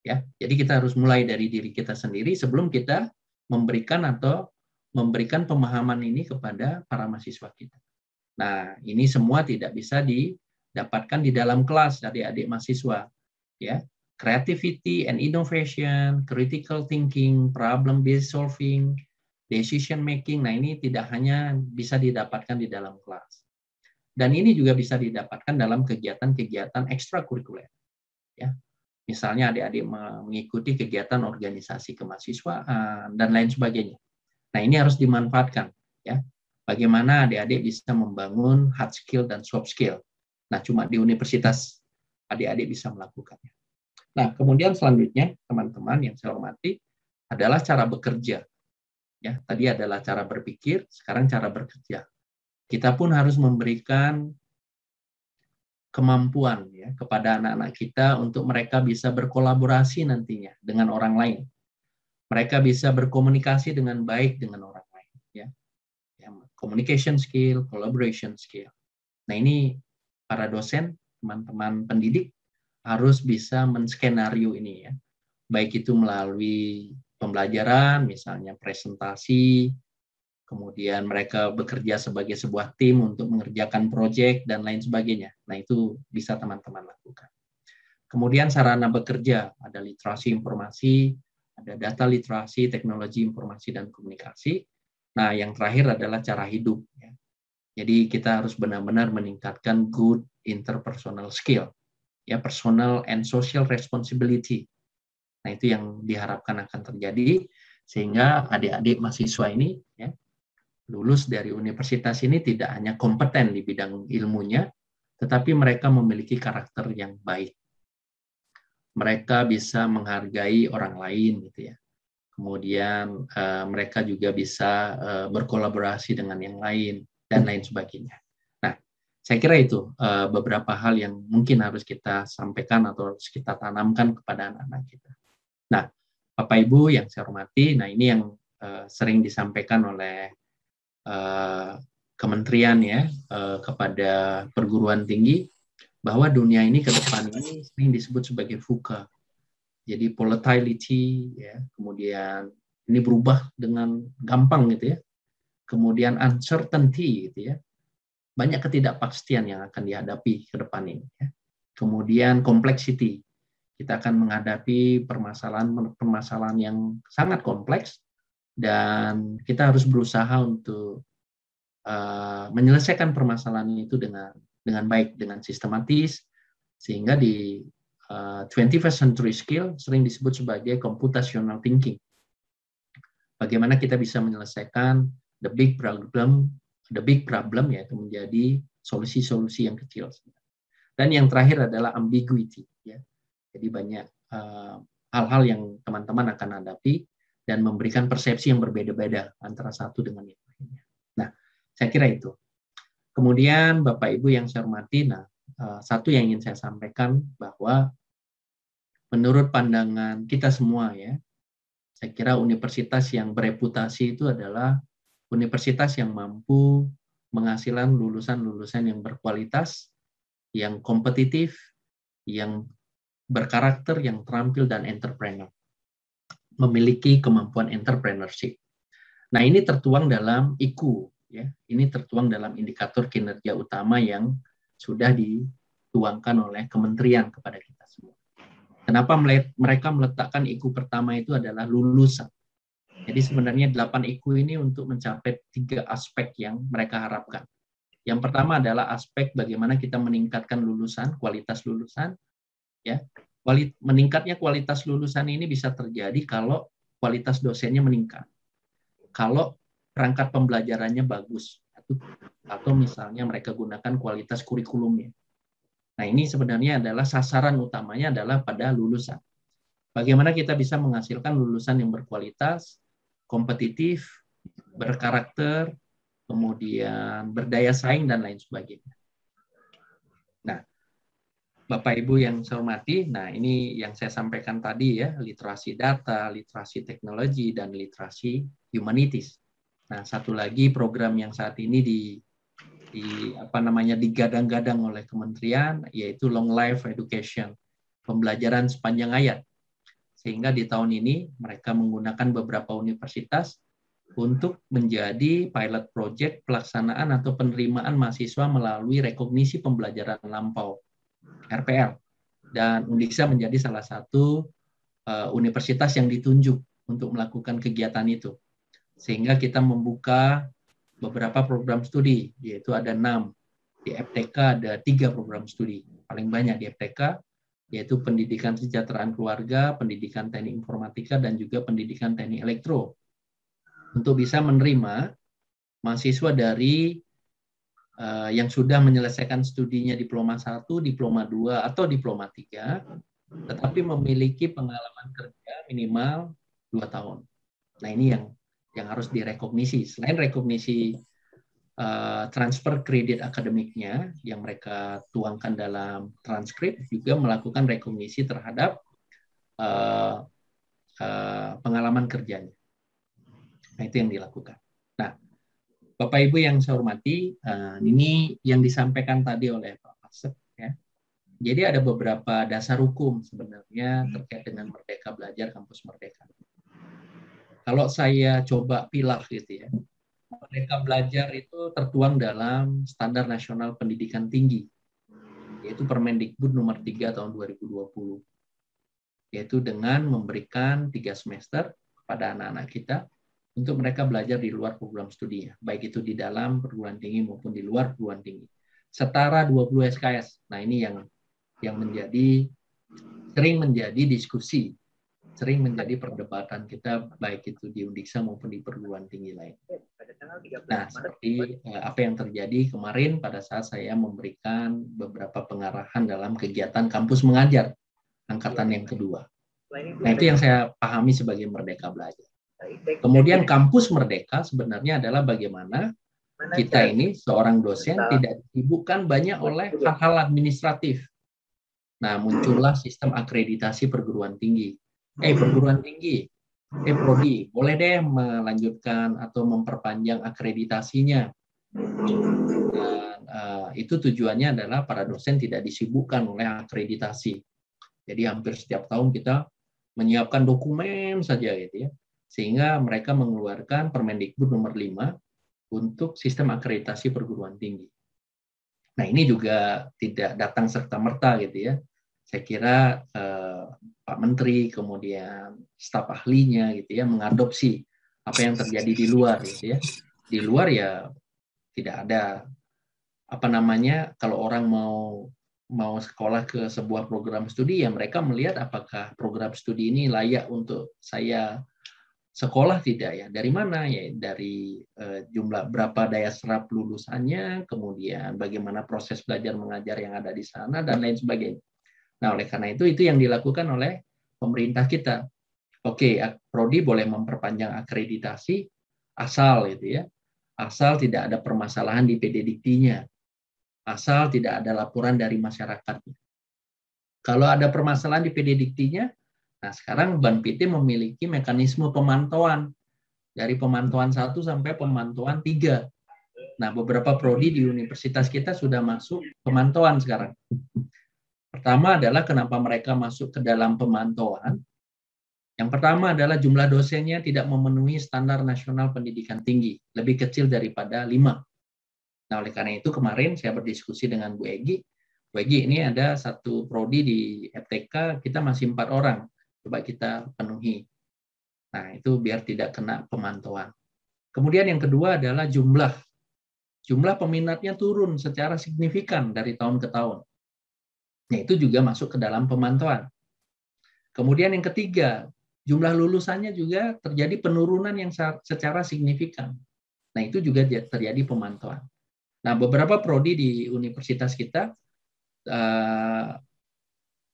Ya, jadi kita harus mulai dari diri kita sendiri sebelum kita memberikan pemahaman ini kepada para mahasiswa kita. Nah, ini semua tidak bisa didapatkan di dalam kelas dari adik mahasiswa. Ya, creativity and innovation, critical thinking, problem-based solving, decision making. Nah, ini tidak hanya bisa didapatkan di dalam kelas. Dan ini juga bisa didapatkan dalam kegiatan-kegiatan ekstrakurikuler. Ya. Misalnya adik-adik mengikuti kegiatan organisasi kemahasiswaan dan lain sebagainya. Nah, ini harus dimanfaatkan, ya. Bagaimana adik-adik bisa membangun hard skill dan soft skill. Nah, cuma di universitas adik-adik bisa melakukannya. Nah, kemudian selanjutnya, teman-teman yang saya hormati, adalah cara bekerja. Ya, tadi adalah cara berpikir, sekarang cara bekerja. Kita pun harus memberikan kemampuan ya kepada anak-anak kita untuk mereka bisa berkolaborasi nantinya dengan orang lain. Mereka bisa berkomunikasi dengan baik dengan orang lain. Ya, communication skill, collaboration skill. Nah, ini para dosen, teman-teman pendidik harus bisa menskenario ini ya. Baik itu melalui pembelajaran, misalnya presentasi, kemudian mereka bekerja sebagai sebuah tim untuk mengerjakan proyek dan lain sebagainya. Nah, itu bisa teman-teman lakukan. Kemudian sarana bekerja, ada literasi informasi, ada data literasi, teknologi informasi dan komunikasi. Nah, yang terakhir adalah cara hidup. Ya. Jadi kita harus benar-benar meningkatkan good interpersonal skill, ya, personal and social responsibility. Nah, itu yang diharapkan akan terjadi sehingga adik-adik mahasiswa ini ya, lulus dari universitas ini tidak hanya kompeten di bidang ilmunya, tetapi mereka memiliki karakter yang baik. Mereka bisa menghargai orang lain gitu ya. Kemudian mereka juga bisa berkolaborasi dengan yang lain dan lain sebagainya. Nah, saya kira itu beberapa hal yang mungkin harus kita sampaikan atau harus kita tanamkan kepada anak-anak kita. Nah, Bapak Ibu yang saya hormati, nah ini yang sering disampaikan oleh kementerian ya kepada perguruan tinggi, bahwa dunia ini ke depan ini sering disebut sebagai VUCA. Jadi volatility ya, kemudian ini berubah dengan gampang gitu ya. Kemudian uncertainty gitu ya. Banyak ketidakpastian yang akan dihadapi ke depan ini ya. Kemudian complexity. Kita akan menghadapi permasalahan yang sangat kompleks dan kita harus berusaha untuk menyelesaikan permasalahan itu dengan baik, dengan sistematis, sehingga di 21st century skill sering disebut sebagai computational thinking. Bagaimana kita bisa menyelesaikan the big problem yaitu menjadi solusi-solusi yang kecil. Dan yang terakhir adalah ambiguity ya. Jadi banyak hal-hal yang teman-teman akan hadapi dan memberikan persepsi yang berbeda-beda antara satu dengan yang lainnya. Nah, saya kira itu. Kemudian Bapak Ibu yang saya hormati, nah satu yang ingin saya sampaikan bahwa menurut pandangan kita semua ya, saya kira universitas yang bereputasi itu adalah universitas yang mampu menghasilkan lulusan-lulusan yang berkualitas, yang kompetitif, yang berkarakter, yang terampil dan entrepreneur. Memiliki kemampuan entrepreneurship. Nah, ini tertuang dalam IQ ya. Ini tertuang dalam indikator kinerja utama yang sudah dituangkan oleh kementerian kepada kita semua. Kenapa mereka meletakkan IQ pertama itu adalah lulusan. Jadi sebenarnya 8 IQ ini untuk mencapai 3 aspek yang mereka harapkan. Yang pertama adalah aspek bagaimana kita meningkatkan lulusan, kualitas lulusan. Ya, meningkatnya kualitas lulusan ini bisa terjadi kalau kualitas dosennya meningkat. Kalau perangkat pembelajarannya bagus, atau misalnya mereka gunakan kualitas kurikulumnya. Nah, ini sebenarnya adalah sasaran utamanya adalah pada lulusan. Bagaimana kita bisa menghasilkan lulusan yang berkualitas, kompetitif, berkarakter, kemudian berdaya saing, dan lain sebagainya. Nah, Bapak Ibu yang saya hormati, nah ini yang saya sampaikan tadi ya, literasi data, literasi teknologi, dan literasi humanities. Nah, satu lagi program yang saat ini digadang-gadang oleh kementerian, yaitu Long Life Education, pembelajaran sepanjang hayat. Sehingga di tahun ini mereka menggunakan beberapa universitas untuk menjadi pilot project pelaksanaan atau penerimaan mahasiswa melalui rekognisi pembelajaran lampau, RPL. Dan Undiksa menjadi salah satu universitas yang ditunjuk untuk melakukan kegiatan itu. Sehingga kita membuka beberapa program studi, yaitu ada 6. Di FTK ada 3 program studi. Paling banyak di FTK, yaitu pendidikan kesejahteraan keluarga, pendidikan teknik informatika, dan juga pendidikan teknik elektro. Untuk bisa menerima mahasiswa dari yang sudah menyelesaikan studinya diploma 1, diploma 2, atau diploma 3, tetapi memiliki pengalaman kerja minimal 2 tahun. Nah, ini yang harus direkognisi. Selain rekognisi transfer kredit akademiknya yang mereka tuangkan dalam transkrip, juga melakukan rekognisi terhadap pengalaman kerjanya. Nah, itu yang dilakukan. Nah, Bapak Ibu yang saya hormati, ini yang disampaikan tadi oleh Pak Pasek, ya. Jadi ada beberapa dasar hukum sebenarnya terkait dengan Merdeka Belajar Kampus Merdeka. Kalau saya coba pilah gitu ya, Merdeka Belajar itu tertuang dalam Standar Nasional Pendidikan Tinggi, yaitu Permendikbud nomor 3 tahun 2020. Yaitu dengan memberikan 3 semester kepada anak-anak kita untuk mereka belajar di luar program studinya, baik itu di dalam perguruan tinggi maupun di luar perguruan tinggi. Setara 20 SKS. Nah, ini yang sering menjadi diskusi, sering menjadi perdebatan kita, baik itu di Undiksa maupun di perguruan tinggi lain. Nah, seperti apa yang terjadi kemarin pada saat saya memberikan beberapa pengarahan dalam kegiatan kampus mengajar angkatan yang kedua. Nah, itu yang saya pahami sebagai Merdeka Belajar. Kemudian kampus merdeka sebenarnya adalah bagaimana kita ini seorang dosen tidak disibukkan banyak oleh hal-hal administratif. Nah, muncullah sistem akreditasi perguruan tinggi. Perguruan tinggi, prodi, boleh deh melanjutkan atau memperpanjang akreditasinya. Dan itu tujuannya adalah para dosen tidak disibukkan oleh akreditasi. Jadi hampir setiap tahun kita menyiapkan dokumen saja gitu ya. Sehingga mereka mengeluarkan Permendikbud nomor 5 untuk sistem akreditasi perguruan tinggi. Nah, ini juga tidak datang serta-merta gitu ya. Saya kira Pak Menteri, kemudian staf ahlinya gitu ya, mengadopsi apa yang terjadi di luar gitu ya. Di luar ya tidak ada kalau orang mau sekolah ke sebuah program studi, ya mereka melihat apakah program studi ini layak untuk saya sekolah tidak ya. Dari mana ya? Dari jumlah berapa daya serap lulusannya, kemudian bagaimana proses belajar mengajar yang ada di sana, dan lain sebagainya. Nah, oleh karena itu yang dilakukan oleh pemerintah kita. Oke, prodi boleh memperpanjang akreditasi asal gitu ya. Asal tidak ada permasalahan di PD Diktinya. Asal tidak ada laporan dari masyarakatnya. Kalau ada permasalahan di PD Diktinya, nah, sekarang BANPT memiliki mekanisme pemantauan dari pemantauan 1 sampai pemantauan 3. Nah, beberapa prodi di universitas kita sudah masuk pemantauan sekarang. Pertama adalah kenapa mereka masuk ke dalam pemantauan. Yang pertama adalah jumlah dosennya tidak memenuhi standar nasional pendidikan tinggi, lebih kecil daripada 5. Nah, oleh karena itu kemarin saya berdiskusi dengan Bu Egy Bagi ini ada satu prodi di FTK, kita masih 4 orang. Coba kita penuhi. Nah, itu biar tidak kena pemantauan. Kemudian yang kedua adalah jumlah. Jumlah peminatnya turun secara signifikan dari tahun ke tahun. Nah, itu juga masuk ke dalam pemantauan. Kemudian yang ketiga, jumlah lulusannya juga terjadi penurunan yang secara signifikan. Nah, itu juga terjadi pemantauan. Nah, beberapa prodi di universitas kita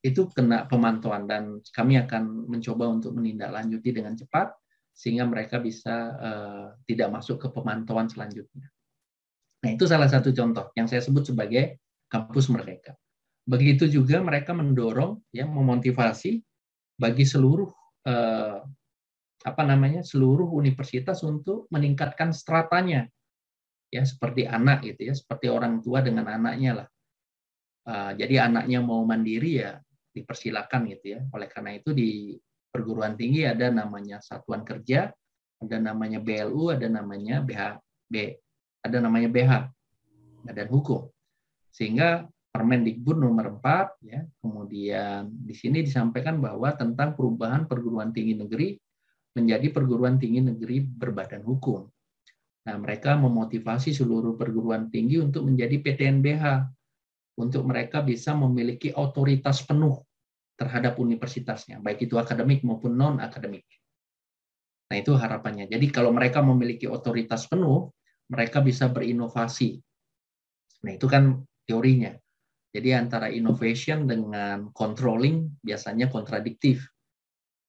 itu kena pemantauan dan kami akan mencoba untuk menindaklanjuti dengan cepat sehingga mereka bisa tidak masuk ke pemantauan selanjutnya. Nah, itu salah satu contoh yang saya sebut sebagai kampus merdeka. Begitu juga mereka mendorong, ya, memotivasi bagi seluruh seluruh universitas untuk meningkatkan stratanya, ya, seperti anak gitu ya, seperti orang tua dengan anaknya lah. Jadi anaknya mau mandiri ya dipersilakan gitu ya. Oleh karena itu di perguruan tinggi ada namanya satuan kerja, ada namanya BLU, ada namanya ada namanya BH, Badan Hukum. Sehingga Permendikbud nomor 4 ya, kemudian di sini disampaikan bahwa tentang perubahan perguruan tinggi negeri menjadi perguruan tinggi negeri berbadan hukum. Nah, mereka memotivasi seluruh perguruan tinggi untuk menjadi PTNBH, untuk mereka bisa memiliki otoritas penuh terhadap universitasnya, baik itu akademik maupun non-akademik. Nah, itu harapannya. Jadi kalau mereka memiliki otoritas penuh, mereka bisa berinovasi. Nah, itu kan teorinya. Jadi antara innovation dengan controlling biasanya kontradiktif.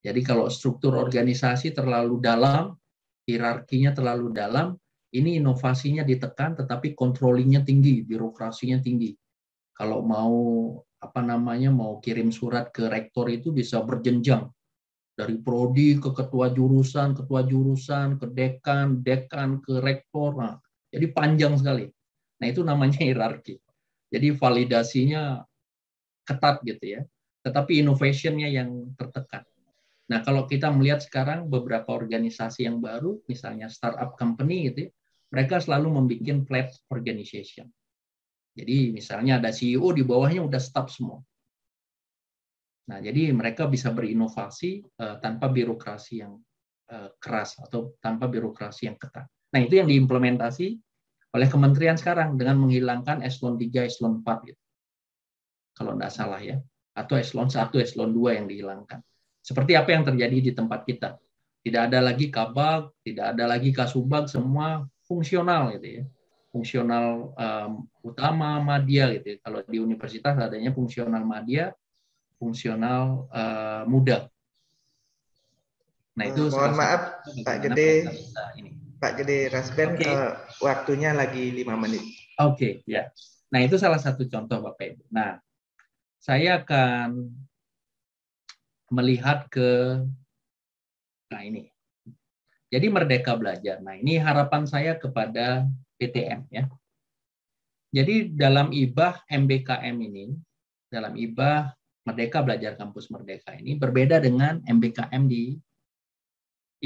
Jadi kalau struktur organisasi terlalu dalam, hierarkinya terlalu dalam, ini inovasinya ditekan tetapi controllingnya tinggi, birokrasinya tinggi. Kalau mau mau kirim surat ke rektor itu bisa berjenjang dari prodi ke ketua jurusan, ke dekan ke rektor. Nah, jadi panjang sekali. Nah, itu namanya hierarki. Jadi validasinya ketat gitu ya. Tetapi innovation-nya yang tertekan. Nah, kalau kita melihat sekarang beberapa organisasi yang baru, misalnya startup company gitu ya, mereka selalu membuat flat organization. Jadi misalnya ada CEO, di bawahnya udah staff semua. Nah, jadi mereka bisa berinovasi tanpa birokrasi yang keras atau tanpa birokrasi yang ketat. Nah, itu yang diimplementasi oleh kementerian sekarang dengan menghilangkan eselon 3, eselon 4 gitu. Kalau tidak salah ya. Atau eselon 1, eselon 2 yang dihilangkan. Seperti apa yang terjadi di tempat kita. Tidak ada lagi kabag, tidak ada lagi kasubag, semua fungsional gitu ya. Fungsional utama madya gitu. Kalau di universitas adanya fungsional madya, fungsional muda. Nah, itu mohon maaf Pak Gede Rasben, waktunya lagi 5 menit. Oke, ya. Nah, itu salah satu contoh Bapak Ibu. Nah, saya akan melihat ke ini. Jadi Merdeka Belajar. Nah, ini harapan saya kepada PTM ya. Jadi dalam IBAH MBKM ini, dalam IBAH Merdeka Belajar Kampus Merdeka ini berbeda dengan MBKM di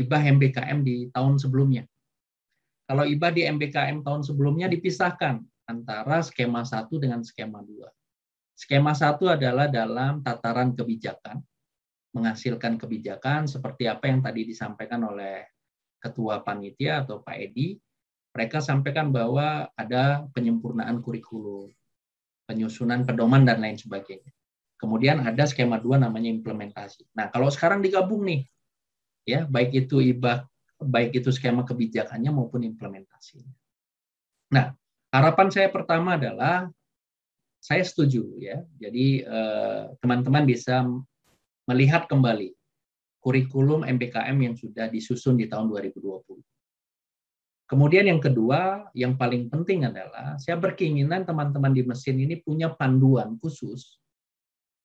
IBAH MBKM di tahun sebelumnya. Kalau IBAH di MBKM tahun sebelumnya dipisahkan antara skema 1 dengan skema 2. Skema 1 adalah dalam tataran kebijakan, menghasilkan kebijakan seperti apa yang tadi disampaikan oleh Ketua Panitia atau Pak Edi. Mereka sampaikan bahwa ada penyempurnaan kurikulum, penyusunan pedoman, dan lain sebagainya. Kemudian ada skema 2 namanya implementasi. Nah, kalau sekarang digabung nih, ya baik itu IBAH, baik itu skema kebijakannya maupun implementasinya. Nah, harapan saya pertama adalah saya setuju ya. Jadi teman-teman bisa melihat kembali kurikulum MBKM yang sudah disusun di tahun 2020. Kemudian yang kedua, yang paling penting adalah saya berkeinginan teman-teman di mesin ini punya panduan khusus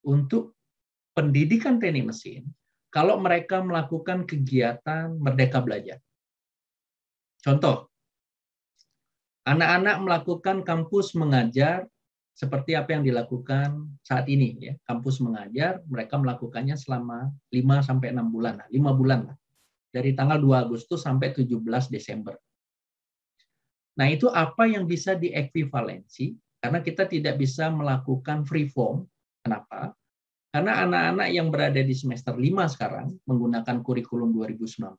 untuk pendidikan teknik mesin kalau mereka melakukan kegiatan Merdeka Belajar. Contoh, anak-anak melakukan kampus mengajar seperti apa yang dilakukan saat ini ya. Kampus mengajar, mereka melakukannya selama 5-6 bulan, 5 bulan lah. Dari tanggal 2 Agustus sampai 17 Desember. Nah, itu apa yang bisa diekvivalensi Karena kita tidak bisa melakukan free form. Kenapa? Karena anak-anak yang berada di semester 5 sekarang menggunakan kurikulum 2019,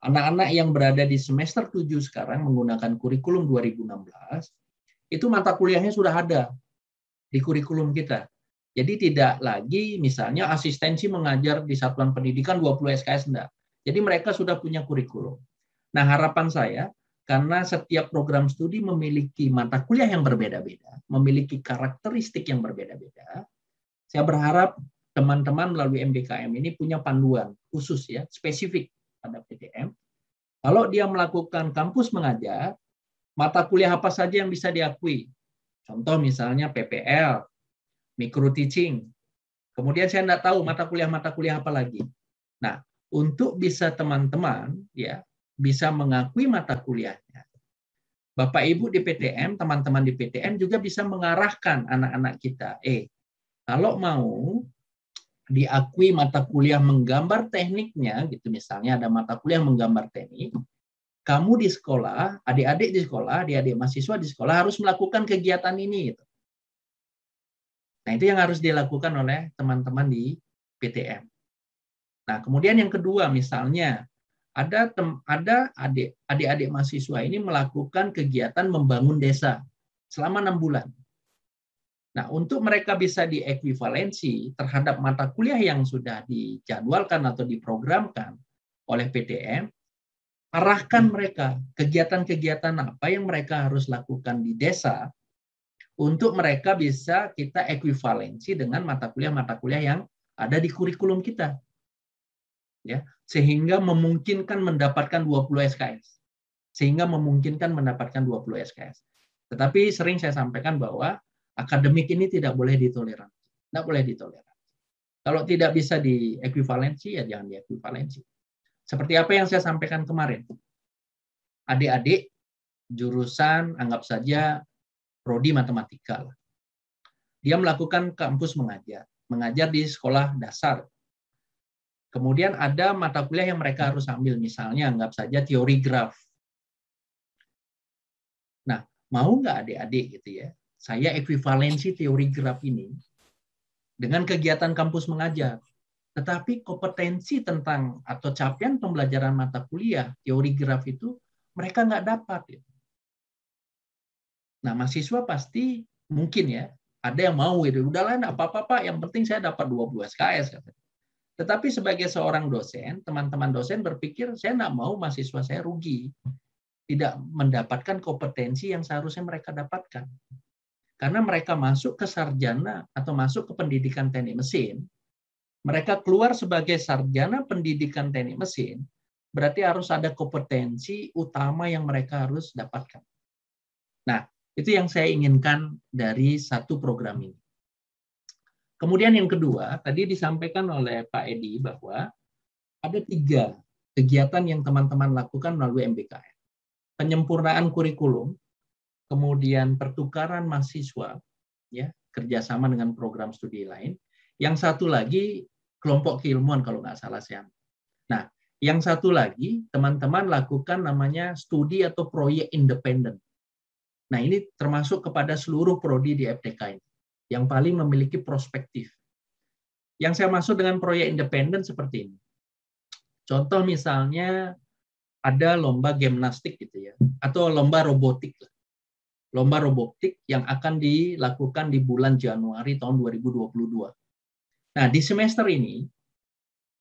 anak-anak yang berada di semester 7 sekarang menggunakan kurikulum 2016, itu mata kuliahnya sudah ada di kurikulum kita. Jadi tidak lagi misalnya asistensi mengajar di satuan pendidikan 20 SKS, enggak. Jadi mereka sudah punya kurikulum. Nah, harapan saya, karena setiap program studi memiliki mata kuliah yang berbeda-beda, memiliki karakteristik yang berbeda-beda, saya berharap teman-teman melalui MBKM ini punya panduan khusus ya, spesifik pada PTM. Kalau dia melakukan kampus mengajar, mata kuliah apa saja yang bisa diakui. Contoh misalnya PPL, micro teaching. Kemudian saya tidak tahu mata kuliah apa lagi. Nah, untuk bisa teman-teman ya bisa mengakui mata kuliahnya, Bapak Ibu di PTM, teman-teman di PTM juga bisa mengarahkan anak-anak kita. Kalau mau diakui mata kuliah menggambar tekniknya, gitu misalnya ada mata kuliah menggambar teknik, kamu di sekolah, adik-adik di sekolah, adik-adik mahasiswa di sekolah harus melakukan kegiatan ini. Gitu. Nah, itu yang harus dilakukan oleh teman-teman di PTM. Nah, kemudian yang kedua, misalnya ada adik-adik mahasiswa ini melakukan kegiatan membangun desa selama 6 bulan. Nah, untuk mereka bisa diekuivalensi terhadap mata kuliah yang sudah dijadwalkan atau diprogramkan oleh PTM, arahkan mereka kegiatan-kegiatan apa yang mereka harus lakukan di desa untuk mereka bisa kita ekuivalensi dengan mata kuliah yang ada di kurikulum kita. Ya, sehingga memungkinkan mendapatkan 20 SKS. Tetapi sering saya sampaikan bahwa akademik ini tidak boleh ditoleransi. Tidak boleh ditoleransi. Kalau tidak bisa diekuivalensi, ya jangan diekuivalensi. Seperti apa yang saya sampaikan kemarin. Adik-adik jurusan, anggap saja prodi matematika. Dia melakukan kampus mengajar di sekolah dasar. Kemudian ada mata kuliah yang mereka harus ambil, misalnya anggap saja teori graf. Nah, mau nggak adik-adik gitu ya? Saya ekuivalensi teori graf ini dengan kegiatan kampus mengajar. Tetapi kompetensi tentang atau capaian pembelajaran mata kuliah teori graf itu mereka nggak dapat. Nah, mahasiswa pasti mungkin ya, ada yang mau itu. Udahlah, nggak apa-apa Pak, yang penting saya dapat 20 SKS. Tetapi sebagai seorang dosen, teman-teman dosen berpikir, saya nggak mau mahasiswa saya rugi. Tidak mendapatkan kompetensi yang seharusnya mereka dapatkan. Karena mereka masuk ke sarjana atau masuk ke pendidikan teknik mesin, mereka keluar sebagai sarjana pendidikan teknik mesin, berarti harus ada kompetensi utama yang mereka harus dapatkan. Nah, itu yang saya inginkan dari satu program ini. Kemudian yang kedua, tadi disampaikan oleh Pak Edi bahwa ada 3 kegiatan yang teman-teman lakukan melalui MBKM. Penyempurnaan kurikulum, kemudian pertukaran mahasiswa, ya, kerjasama dengan program studi lain. Yang satu lagi kelompok keilmuan kalau nggak salah saya. Nah, yang satu lagi teman-teman lakukan namanya studi atau proyek independen. Nah, ini termasuk kepada seluruh prodi di FTK ini, yang paling memiliki prospektif. Yang saya maksud dengan proyek independen seperti ini. Contoh misalnya ada lomba gimnastik gitu ya, atau lomba robotik. Lomba robotik yang akan dilakukan di bulan Januari tahun 2022. Nah, di semester ini,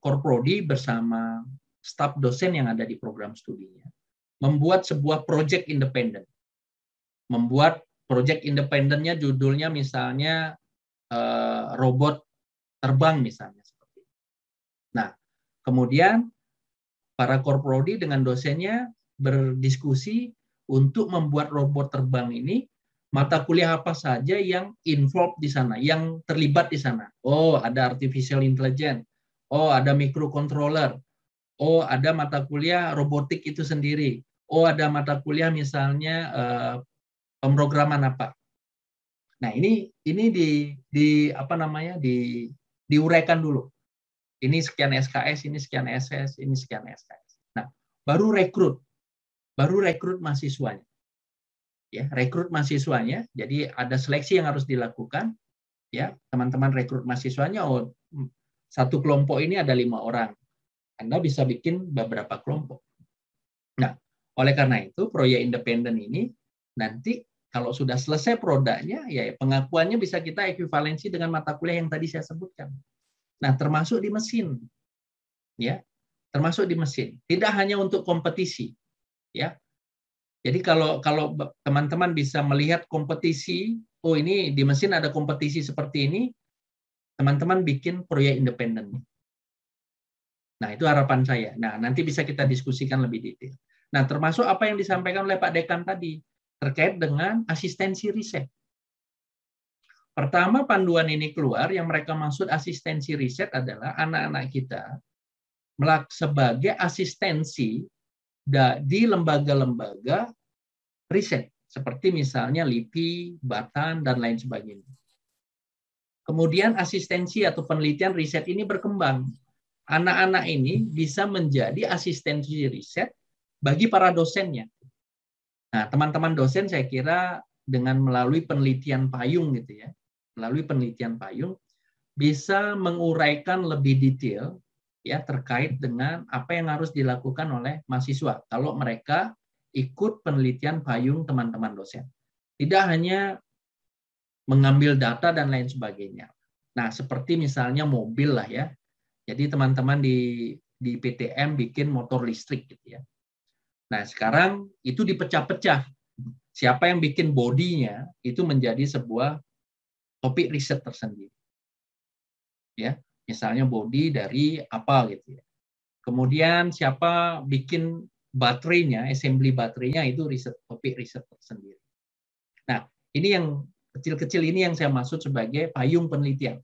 Korprodi bersama staf dosen yang ada di program studinya membuat sebuah proyek independen. Membuat proyek independennya judulnya misalnya robot terbang misalnya. Nah, kemudian para Korprodi dengan dosennya berdiskusi untuk membuat robot terbang ini, mata kuliah apa saja yang involved di sana, yang terlibat di sana. Oh, ada artificial intelligence. Oh, ada microcontroller. Oh, ada mata kuliah robotik itu sendiri. Oh, ada mata kuliah misalnya pemrograman apa. Nah, ini diuraikan dulu. Ini sekian SKS, ini sekian SS, ini sekian SKS. Nah, baru rekrut mahasiswanya. ya, rekrut mahasiswanya. Jadi ada seleksi yang harus dilakukan, ya, teman-teman rekrut mahasiswanya. Oh, satu kelompok ini ada 5 orang, Anda bisa bikin beberapa kelompok. Nah, oleh karena itu proyek independen ini nanti kalau sudah selesai produknya, ya pengakuannya bisa kita ekuivalensi dengan mata kuliah yang tadi saya sebutkan. Nah, termasuk di mesin, ya, termasuk di mesin. Tidak hanya untuk kompetisi, ya. Jadi kalau teman-teman bisa melihat kompetisi, oh ini di mesin ada kompetisi seperti ini, teman-teman bikin proyek independen. Nah, itu harapan saya. Nah, nanti bisa kita diskusikan lebih detail. Nah, termasuk apa yang disampaikan oleh Pak Dekan tadi, terkait dengan asistensi riset. Pertama, panduan ini keluar, yang mereka maksud asistensi riset adalah anak-anak kita sebagai asistensi di lembaga-lembaga riset, seperti misalnya LIPI, Batan, dan lain sebagainya. Kemudian asistensi atau penelitian riset ini berkembang. Anak-anak ini bisa menjadi asistensi riset bagi para dosennya. Nah, teman-teman dosen saya kira dengan melalui penelitian payung gitu ya, melalui penelitian payung bisa menguraikan lebih detail ya terkait dengan apa yang harus dilakukan oleh mahasiswa kalau mereka ikut penelitian payung teman-teman dosen. Tidak hanya mengambil data dan lain sebagainya. Nah, seperti misalnya mobil lah ya. Jadi teman-teman di PTM bikin motor listrik gitu ya. Nah, sekarang itu dipecah-pecah. Siapa yang bikin bodinya itu menjadi sebuah topik riset tersendiri. Ya, misalnya body dari apa gitu ya. Kemudian siapa bikin baterainya, assembly baterainya itu topik riset tersendiri. Nah, ini yang kecil-kecil ini yang saya maksud sebagai payung penelitian.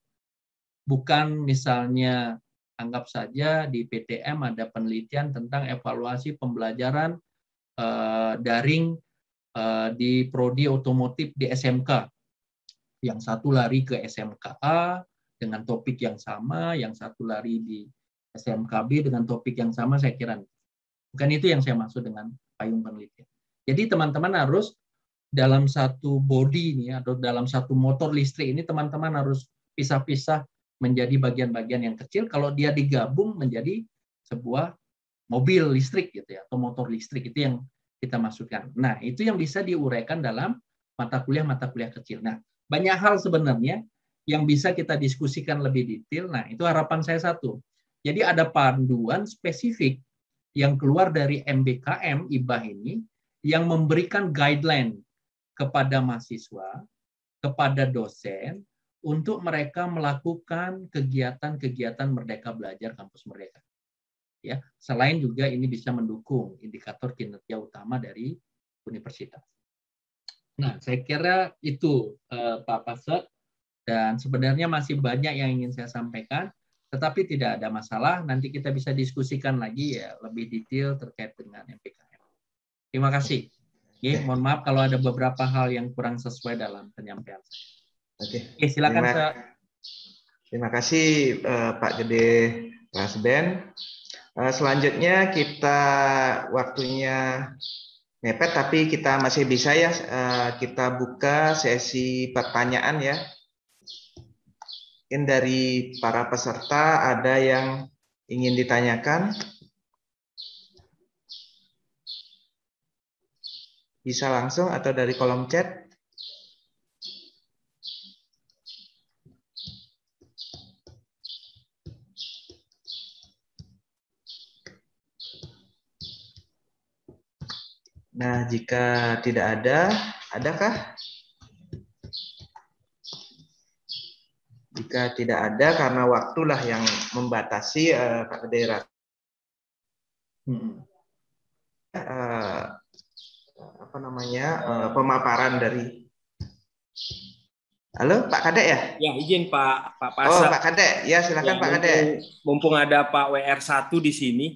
Bukan misalnya anggap saja di PTM ada penelitian tentang evaluasi pembelajaran daring di prodi otomotif di SMK. Yang satu lari ke SMKA dengan topik yang sama, yang satu lari di SMKB dengan topik yang sama, saya kira. Bukan itu yang saya maksud dengan payung penelitian. Jadi teman-teman harus dalam satu body ini atau dalam satu motor listrik ini teman-teman harus pisah-pisah menjadi bagian-bagian yang kecil. Kalau dia digabung menjadi sebuah mobil listrik gitu ya, atau motor listrik, itu yang kita masukkan. Nah, itu yang bisa diuraikan dalam mata kuliah kecil. Nah, banyak hal sebenarnya yang bisa kita diskusikan lebih detail. Nah, itu harapan saya satu. Jadi ada panduan spesifik yang keluar dari MBKM IBAH ini yang memberikan guideline kepada mahasiswa, kepada dosen, untuk mereka melakukan kegiatan-kegiatan Merdeka Belajar Kampus Merdeka. Ya, selain juga ini bisa mendukung indikator kinerja utama dari universitas. Nah, saya kira itu Pak Pasek, dan sebenarnya masih banyak yang ingin saya sampaikan, tetapi tidak ada masalah, nanti kita bisa diskusikan lagi ya lebih detail terkait dengan MBKM. Terima kasih. Oke, mohon maaf kalau ada beberapa hal yang kurang sesuai dalam penyampaian saya. Oke, silakan. Terima kasih Pak Gede Rasben. Selanjutnya kita waktunya mepet, tapi kita masih bisa ya, kita buka sesi pertanyaan ya. Mungkin dari para peserta ada yang ingin ditanyakan. Bisa langsung atau dari kolom chat. Nah, jika tidak ada, adakah? Jika tidak ada, karena waktulah yang membatasi Pak Gede. Pemaparan dari. Halo, Pak Kadek ya? Ya, izin Pak Pasek. Oh, Pak Kadek. Ya, silakan ya, Pak Kadek. Mumpung ada Pak WR1 di sini.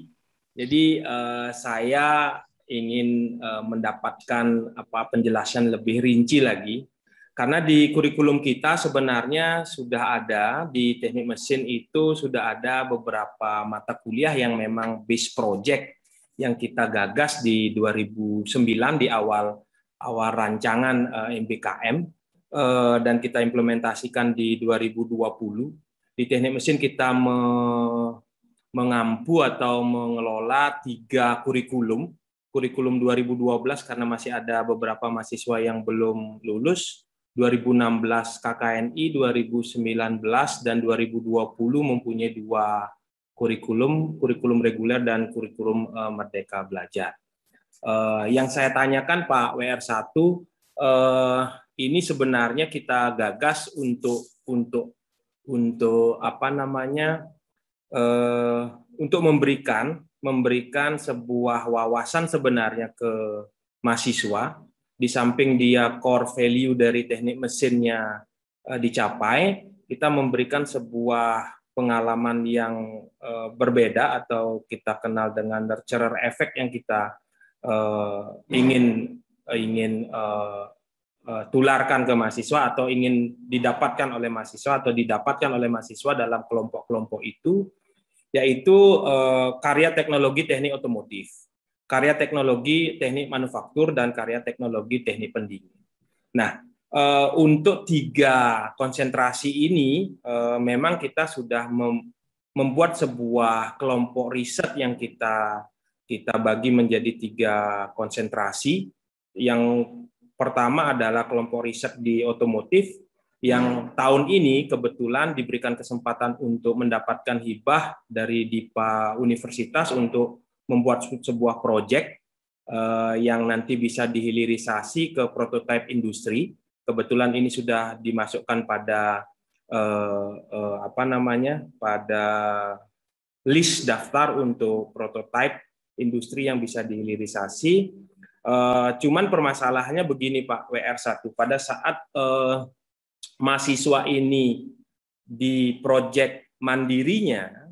Jadi saya ingin mendapatkan penjelasan lebih rinci lagi. Karena di kurikulum kita sebenarnya sudah ada di teknik mesin itu sudah ada beberapa mata kuliah yang memang base project yang kita gagas di 2009 di awal awal rancangan MBKM dan kita implementasikan di 2020. Di teknik mesin kita mengampu atau mengelola 3 kurikulum. Kurikulum 2012 karena masih ada beberapa mahasiswa yang belum lulus, 2016 KKNI, 2019 dan 2020 mempunyai 2 kurikulum reguler dan kurikulum Merdeka Belajar. Yang saya tanyakan Pak WR1, ini sebenarnya kita gagas untuk untuk memberikan sebuah wawasan sebenarnya ke mahasiswa. Di samping dia core value dari teknik mesinnya dicapai, kita memberikan sebuah pengalaman yang berbeda atau kita kenal dengan nurturer effect yang kita ingin tularkan ke mahasiswa atau ingin didapatkan oleh mahasiswa dalam kelompok-kelompok itu, yaitu karya teknologi teknik otomotif, karya teknologi teknik manufaktur, dan karya teknologi teknik pendingin. Nah, untuk 3 konsentrasi ini memang kita sudah membuat sebuah kelompok riset yang kita bagi menjadi 3 konsentrasi. Yang pertama adalah kelompok riset di otomotif, yang tahun ini kebetulan diberikan kesempatan untuk mendapatkan hibah dari DIPA Universitas untuk membuat sebuah proyek yang nanti bisa dihilirisasi ke prototipe industri. Kebetulan ini sudah dimasukkan pada pada list daftar untuk prototipe industri yang bisa dihilirisasi. Cuman permasalahannya begini Pak WR1, pada saat mahasiswa ini di proyek mandirinya,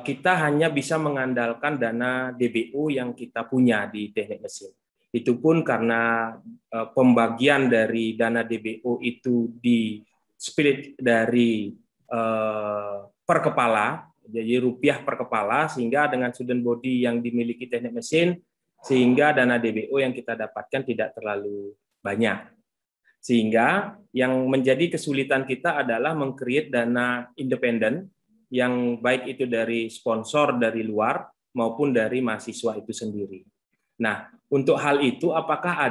kita hanya bisa mengandalkan dana DBO yang kita punya di teknik mesin. Itu pun karena pembagian dari dana DBO itu di split dari per kepala, jadi rupiah per kepala, sehingga dengan student body yang dimiliki teknik mesin, sehingga dana DBO yang kita dapatkan tidak terlalu banyak. Sehingga yang menjadi kesulitan kita adalah meng-create dana independen yang baik itu dari sponsor dari luar maupun dari mahasiswa itu sendiri. Nah, untuk hal itu apakah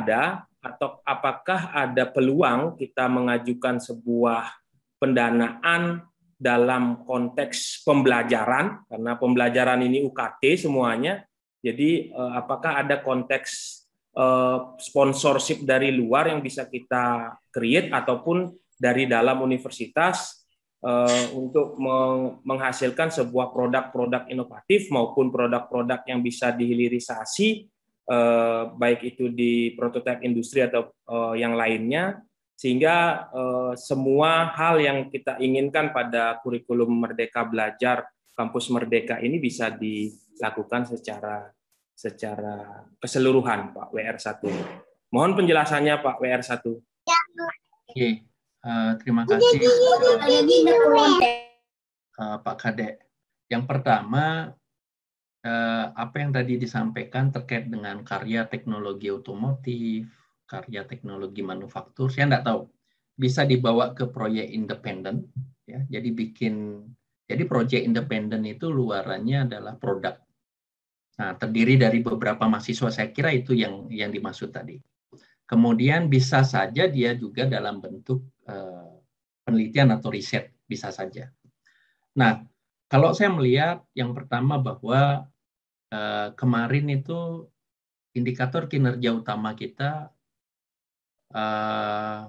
ada peluang kita mengajukan sebuah pendanaan dalam konteks pembelajaran, karena pembelajaran ini UKT semuanya. Jadi apakah ada konteks sponsorship dari luar yang bisa kita create ataupun dari dalam universitas untuk menghasilkan sebuah produk-produk inovatif maupun produk-produk yang bisa dihilirisasi baik itu di prototipe industri atau yang lainnya, sehingga semua hal yang kita inginkan pada kurikulum Merdeka Belajar Kampus Merdeka ini bisa dilakukan secara keseluruhan, Pak WR1. Mohon penjelasannya, Pak WR1. Oke, terima kasih Pak Kadek. Yang pertama, apa yang tadi disampaikan terkait dengan karya teknologi otomotif, karya teknologi manufaktur, saya enggak tahu. Bisa dibawa ke proyek independen, ya. Jadi proyek independen itu luarannya adalah produk. Nah, terdiri dari beberapa mahasiswa, saya kira itu yang dimaksud tadi. Kemudian bisa saja dia juga dalam bentuk penelitian atau riset, bisa saja. Nah, kalau saya melihat yang pertama bahwa kemarin itu indikator kinerja utama kita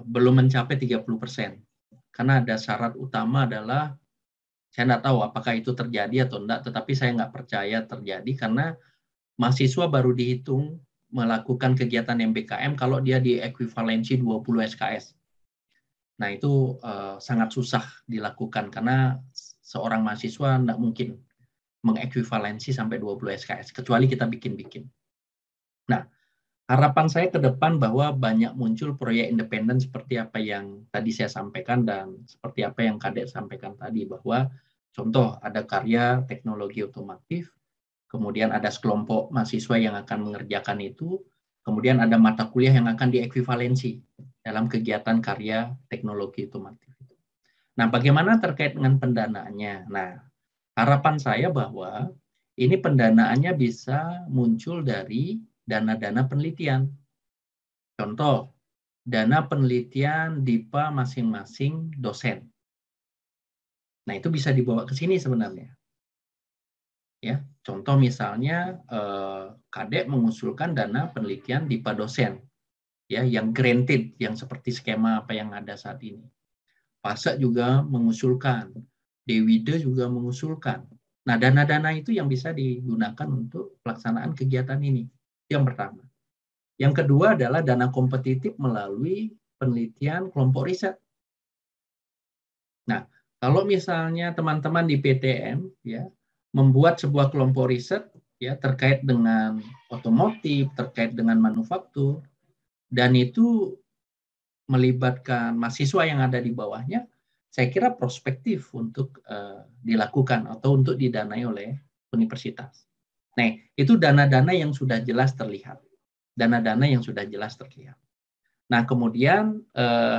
belum mencapai 30%. Karena ada syarat utama adalah, saya nggak tahu apakah itu terjadi atau enggak, tetapi saya nggak percaya terjadi karena mahasiswa baru dihitung melakukan kegiatan MBKM kalau dia di ekuivalensi 20 SKS. Nah, itu sangat susah dilakukan karena seorang mahasiswa tidak mungkin mengekuivalensi sampai 20 SKS, kecuali kita bikin-bikin. Nah, harapan saya ke depan bahwa banyak muncul proyek independen seperti apa yang tadi saya sampaikan dan seperti apa yang Kadek sampaikan tadi, bahwa contoh ada karya teknologi otomotif, kemudian ada sekelompok mahasiswa yang akan mengerjakan itu, Kemudian ada mata kuliah yang akan diekvivalensi dalam kegiatan karya teknologi otomotif. Nah, bagaimana terkait dengan pendanaannya? Nah, harapan saya bahwa ini pendanaannya bisa muncul dari dana-dana penelitian. Contoh, dana penelitian DIPA masing-masing dosen. Nah, itu bisa dibawa ke sini sebenarnya. Ya, contoh misalnya Kadek mengusulkan dana penelitian DIPA dosen, ya, yang granted, yang seperti skema apa yang ada saat ini. Pasek juga mengusulkan, Dewida juga mengusulkan. Nah, dana-dana itu yang bisa digunakan untuk pelaksanaan kegiatan ini. Yang pertama. Yang kedua adalah dana kompetitif melalui penelitian kelompok riset. Nah, kalau misalnya teman-teman di PTN ya membuat sebuah kelompok riset ya terkait dengan otomotif, terkait dengan manufaktur, dan itu melibatkan mahasiswa yang ada di bawahnya, saya kira prospektif untuk dilakukan atau untuk didanai oleh universitas. Nah, itu dana-dana yang sudah jelas terlihat. Dana-dana yang sudah jelas terlihat. Nah, kemudian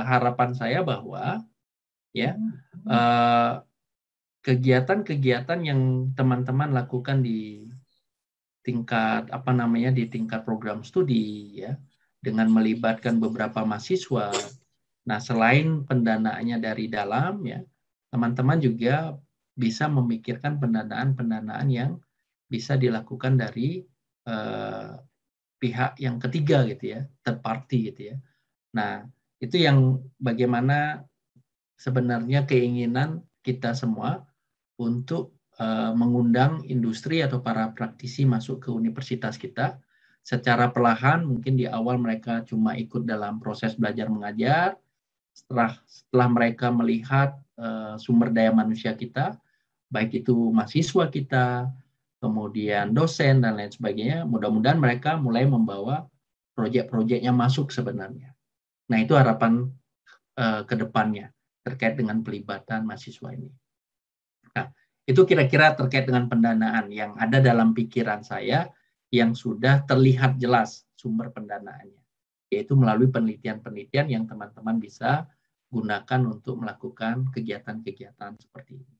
harapan saya bahwa ya kegiatan-kegiatan yang teman-teman lakukan di tingkat di tingkat program studi ya, dengan melibatkan beberapa mahasiswa. Nah, selain pendanaannya dari dalam, ya, teman-teman juga bisa memikirkan pendanaan-pendanaan yang bisa dilakukan dari pihak yang ketiga gitu ya, third party gitu ya. Nah, itu yang bagaimana sebenarnya keinginan kita semua untuk mengundang industri atau para praktisi masuk ke universitas kita. Secara perlahan, mungkin di awal mereka cuma ikut dalam proses belajar mengajar. Setelah mereka melihat sumber daya manusia kita, baik itu mahasiswa kita, kemudian dosen, dan lain sebagainya, mudah-mudahan mereka mulai membawa proyek-proyeknya masuk sebenarnya. Nah, itu harapan ke depannya terkait dengan pelibatan mahasiswa ini. Nah, itu kira-kira terkait dengan pendanaan yang ada dalam pikiran saya yang sudah terlihat jelas sumber pendanaannya, yaitu melalui penelitian-penelitian yang teman-teman bisa gunakan untuk melakukan kegiatan-kegiatan seperti ini.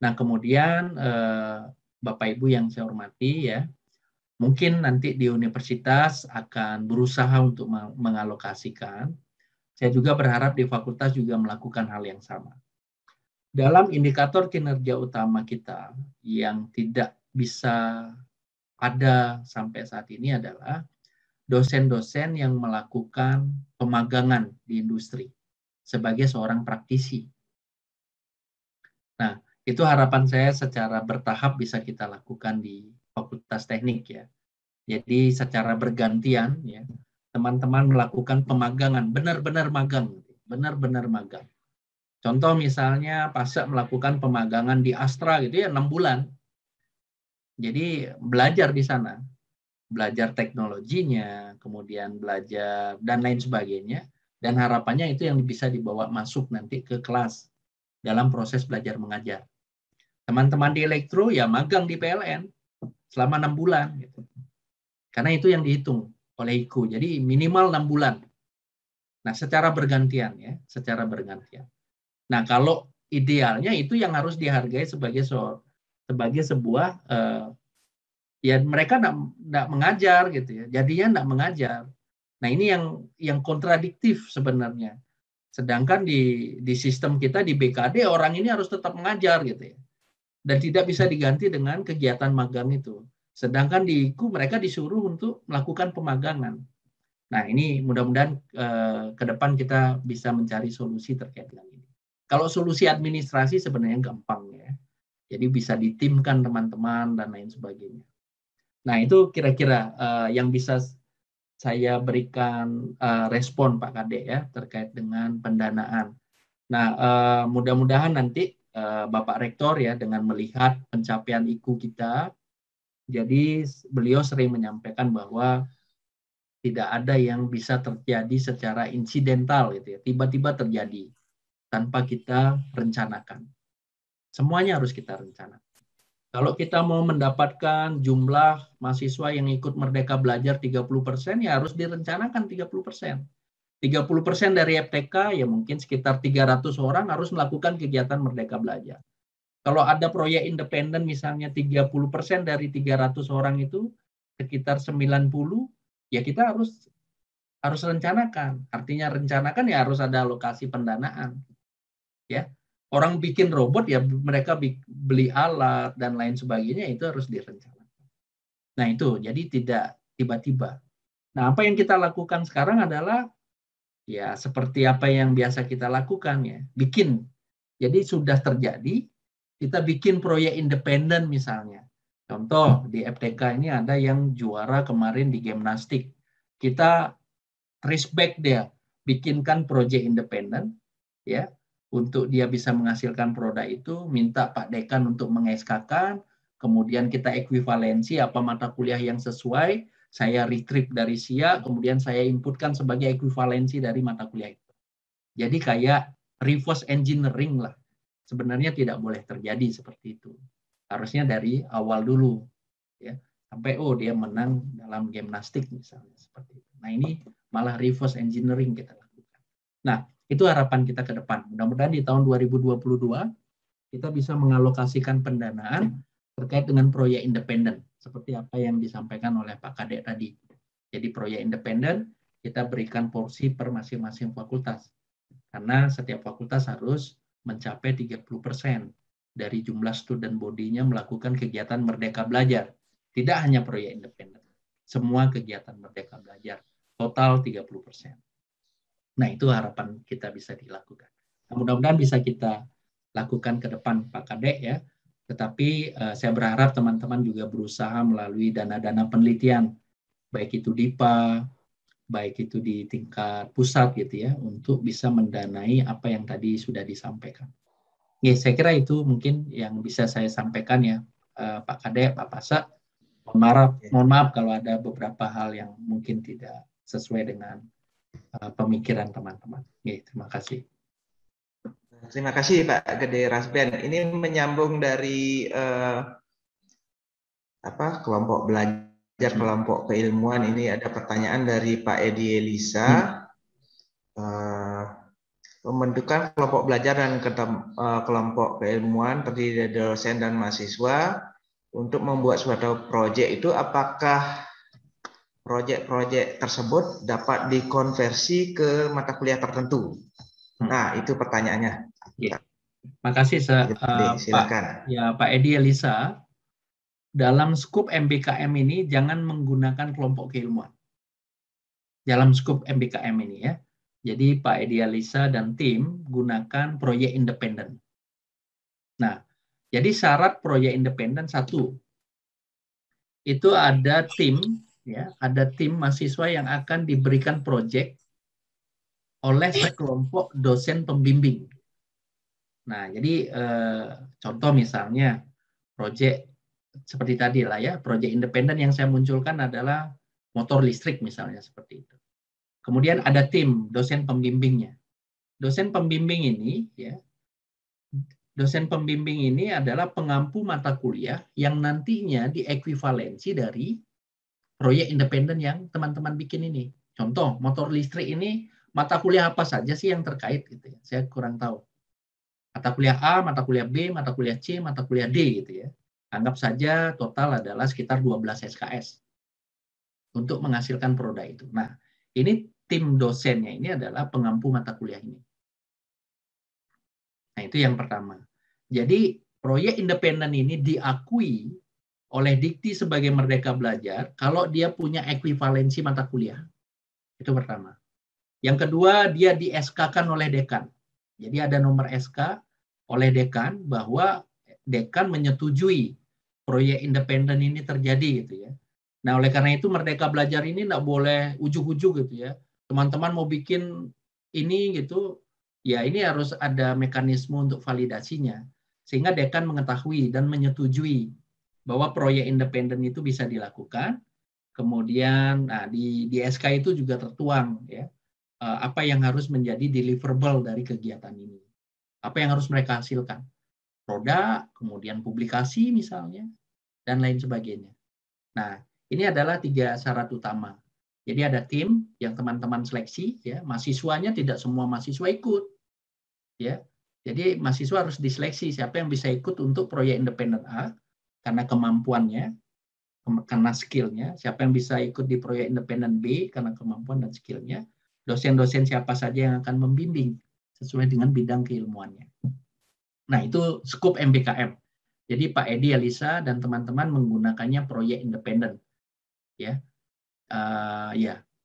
Nah, kemudian Bapak Ibu yang saya hormati ya, mungkin nanti di universitas akan berusaha untuk mengalokasikan. Saya juga berharap di fakultas juga melakukan hal yang sama. Dalam indikator kinerja utama kita yang tidak bisa ada sampai saat ini adalah dosen-dosen yang melakukan pemagangan di industri sebagai seorang praktisi. Nah, itu harapan saya secara bertahap bisa kita lakukan di Fakultas Teknik ya. Jadi secara bergantian ya, teman-teman melakukan pemagangan, benar-benar magang. Contoh misalnya Pasek melakukan pemagangan di Astra gitu ya 6 bulan. Jadi belajar di sana. Belajar teknologinya, kemudian belajar dan lain sebagainya, dan harapannya itu yang bisa dibawa masuk nanti ke kelas dalam proses belajar mengajar. Teman-teman di elektro ya magang di PLN selama 6 bulan gitu. Karena itu yang dihitung oleh IKU. Jadi minimal 6 bulan. Nah, secara bergantian ya, secara bergantian. Nah, kalau idealnya itu yang harus dihargai sebagai sebuah ya mereka enggak mengajar gitu ya. Jadinya enggak mengajar. Nah, ini yang kontradiktif sebenarnya. Sedangkan di sistem kita di BKD orang ini harus tetap mengajar gitu ya. Dan tidak bisa diganti dengan kegiatan magang itu. Sedangkan di IKU mereka disuruh untuk melakukan pemagangan. Nah, ini mudah-mudahan ke depan kita bisa mencari solusi terkait dengan ini. Kalau solusi administrasi sebenarnya gampang ya. Jadi bisa ditimkan teman-teman dan lain sebagainya. Nah, itu kira-kira yang bisa saya berikan respon Pak Kadek ya terkait dengan pendanaan. Nah, mudah-mudahan nanti Bapak Rektor ya dengan melihat pencapaian IKU kita, jadi beliau sering menyampaikan bahwa tidak ada yang bisa terjadi secara insidental gitu ya, tiba-tiba terjadi tanpa kita rencanakan. Semuanya harus kita rencanakan. Kalau kita mau mendapatkan jumlah mahasiswa yang ikut Merdeka Belajar 30%, ya harus direncanakan 30%. 30% dari FTK, ya mungkin sekitar 300 orang harus melakukan kegiatan Merdeka Belajar. Kalau ada proyek independen misalnya 30% dari 300 orang itu, sekitar 90, ya kita harus rencanakan. Artinya rencanakan ya harus ada alokasi pendanaan. Ya. Orang bikin robot ya mereka beli alat dan lain sebagainya, itu harus direncanakan. Nah itu, jadi tidak tiba-tiba. Nah apa yang kita lakukan sekarang adalah ya seperti apa yang biasa kita lakukan ya, bikin. Jadi sudah terjadi, kita bikin proyek independen misalnya. Contoh di FTK ini ada yang juara kemarin di gimnastik. Kita trace back dia, bikinkan proyek independen ya. Untuk dia bisa menghasilkan produk itu, minta Pak Dekan untuk meng-SK-kan, kemudian kita ekuivalensi apa mata kuliah yang sesuai, saya retrieve dari SIA, kemudian saya inputkan sebagai ekuivalensi dari mata kuliah itu. Jadi kayak reverse engineering lah. Sebenarnya tidak boleh terjadi seperti itu. Harusnya dari awal dulu. Ya. Sampai dia menang dalam gimnastik misalnya. Seperti itu. Nah ini malah reverse engineering kita lakukan. Nah, itu harapan kita ke depan. Mudah-mudahan di tahun 2022 kita bisa mengalokasikan pendanaan terkait dengan proyek independen seperti apa yang disampaikan oleh Pak Kadek tadi. Jadi proyek independen kita berikan porsi per masing-masing fakultas. Karena setiap fakultas harus mencapai 30% dari jumlah student body-nya melakukan kegiatan Merdeka Belajar. Tidak hanya proyek independen. Semua kegiatan Merdeka Belajar. Total 30%. Nah, itu harapan kita bisa dilakukan. Nah, mudah-mudahan bisa kita lakukan ke depan, Pak Kadek ya. Tetapi saya berharap teman-teman juga berusaha melalui dana-dana penelitian, baik itu DIPA, baik itu di tingkat pusat gitu ya, untuk bisa mendanai apa yang tadi sudah disampaikan. Ya, saya kira itu mungkin yang bisa saya sampaikan ya, Pak Kadek, Pak Pasa. Mohon maaf kalau ada beberapa hal yang mungkin tidak sesuai dengan pemikiran teman-teman. Ya, terima kasih. Terima kasih Pak Gede Rasben. Ini menyambung dari kelompok belajar, kelompok keilmuan. Ini ada pertanyaan dari Pak Edi Elisa. Pembentukan kelompok belajar dan kelompok keilmuan terdiri dari dosen dan mahasiswa untuk membuat suatu proyek itu, apakah proyek-proyek tersebut dapat dikonversi ke mata kuliah tertentu? Nah, itu pertanyaannya. Ya. Makasih silakan. Pak Edi Elisa. Dalam skup MBKM ini jangan menggunakan kelompok keilmuan. Dalam skup MBKM ini ya. Jadi Pak Edi Elisa dan tim gunakan proyek independen. Nah, jadi syarat proyek independen satu. Itu ada tim ya, ada tim mahasiswa yang akan diberikan proyek oleh sekelompok dosen pembimbing. Nah, jadi contoh misalnya proyek seperti tadi lah ya, proyek independen yang saya munculkan adalah motor listrik misalnya seperti itu. Kemudian ada tim dosen pembimbingnya. Dosen pembimbing ini ya, dosen pembimbing ini adalah pengampu mata kuliah yang nantinya diekuivalensi dari proyek independen yang teman-teman bikin ini. Contoh, motor listrik ini mata kuliah apa saja sih yang terkait gitu ya? Saya kurang tahu. Mata kuliah A, mata kuliah B, mata kuliah C, mata kuliah D gitu ya. Anggap saja total adalah sekitar 12 SKS untuk menghasilkan produk itu. Nah, ini tim dosennya ini adalah pengampu mata kuliah ini. Nah, itu yang pertama. Jadi, proyek independen ini diakui oleh Dikti sebagai Merdeka Belajar kalau dia punya ekuivalensi mata kuliah. Itu pertama. Yang kedua, dia di-SK-kan oleh dekan. Jadi ada nomor SK oleh dekan bahwa dekan menyetujui proyek independen ini terjadi gitu ya. Nah, oleh karena itu Merdeka Belajar ini tidak boleh ujuk-ujuk gitu ya. Teman-teman mau bikin ini gitu, ya ini harus ada mekanisme untuk validasinya. Sehingga dekan mengetahui dan menyetujui bahwa proyek independen itu bisa dilakukan. Kemudian nah, di SK itu juga tertuang ya, apa yang harus menjadi deliverable dari kegiatan ini. Apa yang harus mereka hasilkan. produk, kemudian publikasi misalnya, dan lain sebagainya. Nah, ini adalah 3 syarat utama. Jadi ada tim yang teman-teman seleksi, ya, mahasiswanya tidak semua mahasiswa ikut, ya. Jadi mahasiswa harus diseleksi siapa yang bisa ikut untuk proyek independen A karena kemampuannya, karena skillnya, siapa yang bisa ikut di proyek independen B karena kemampuan dan skillnya, dosen-dosen siapa saja yang akan membimbing sesuai dengan bidang keilmuannya. Nah, itu skop MBKM. Jadi Pak Edi, Elisa, dan teman-teman menggunakannya proyek independen, ya,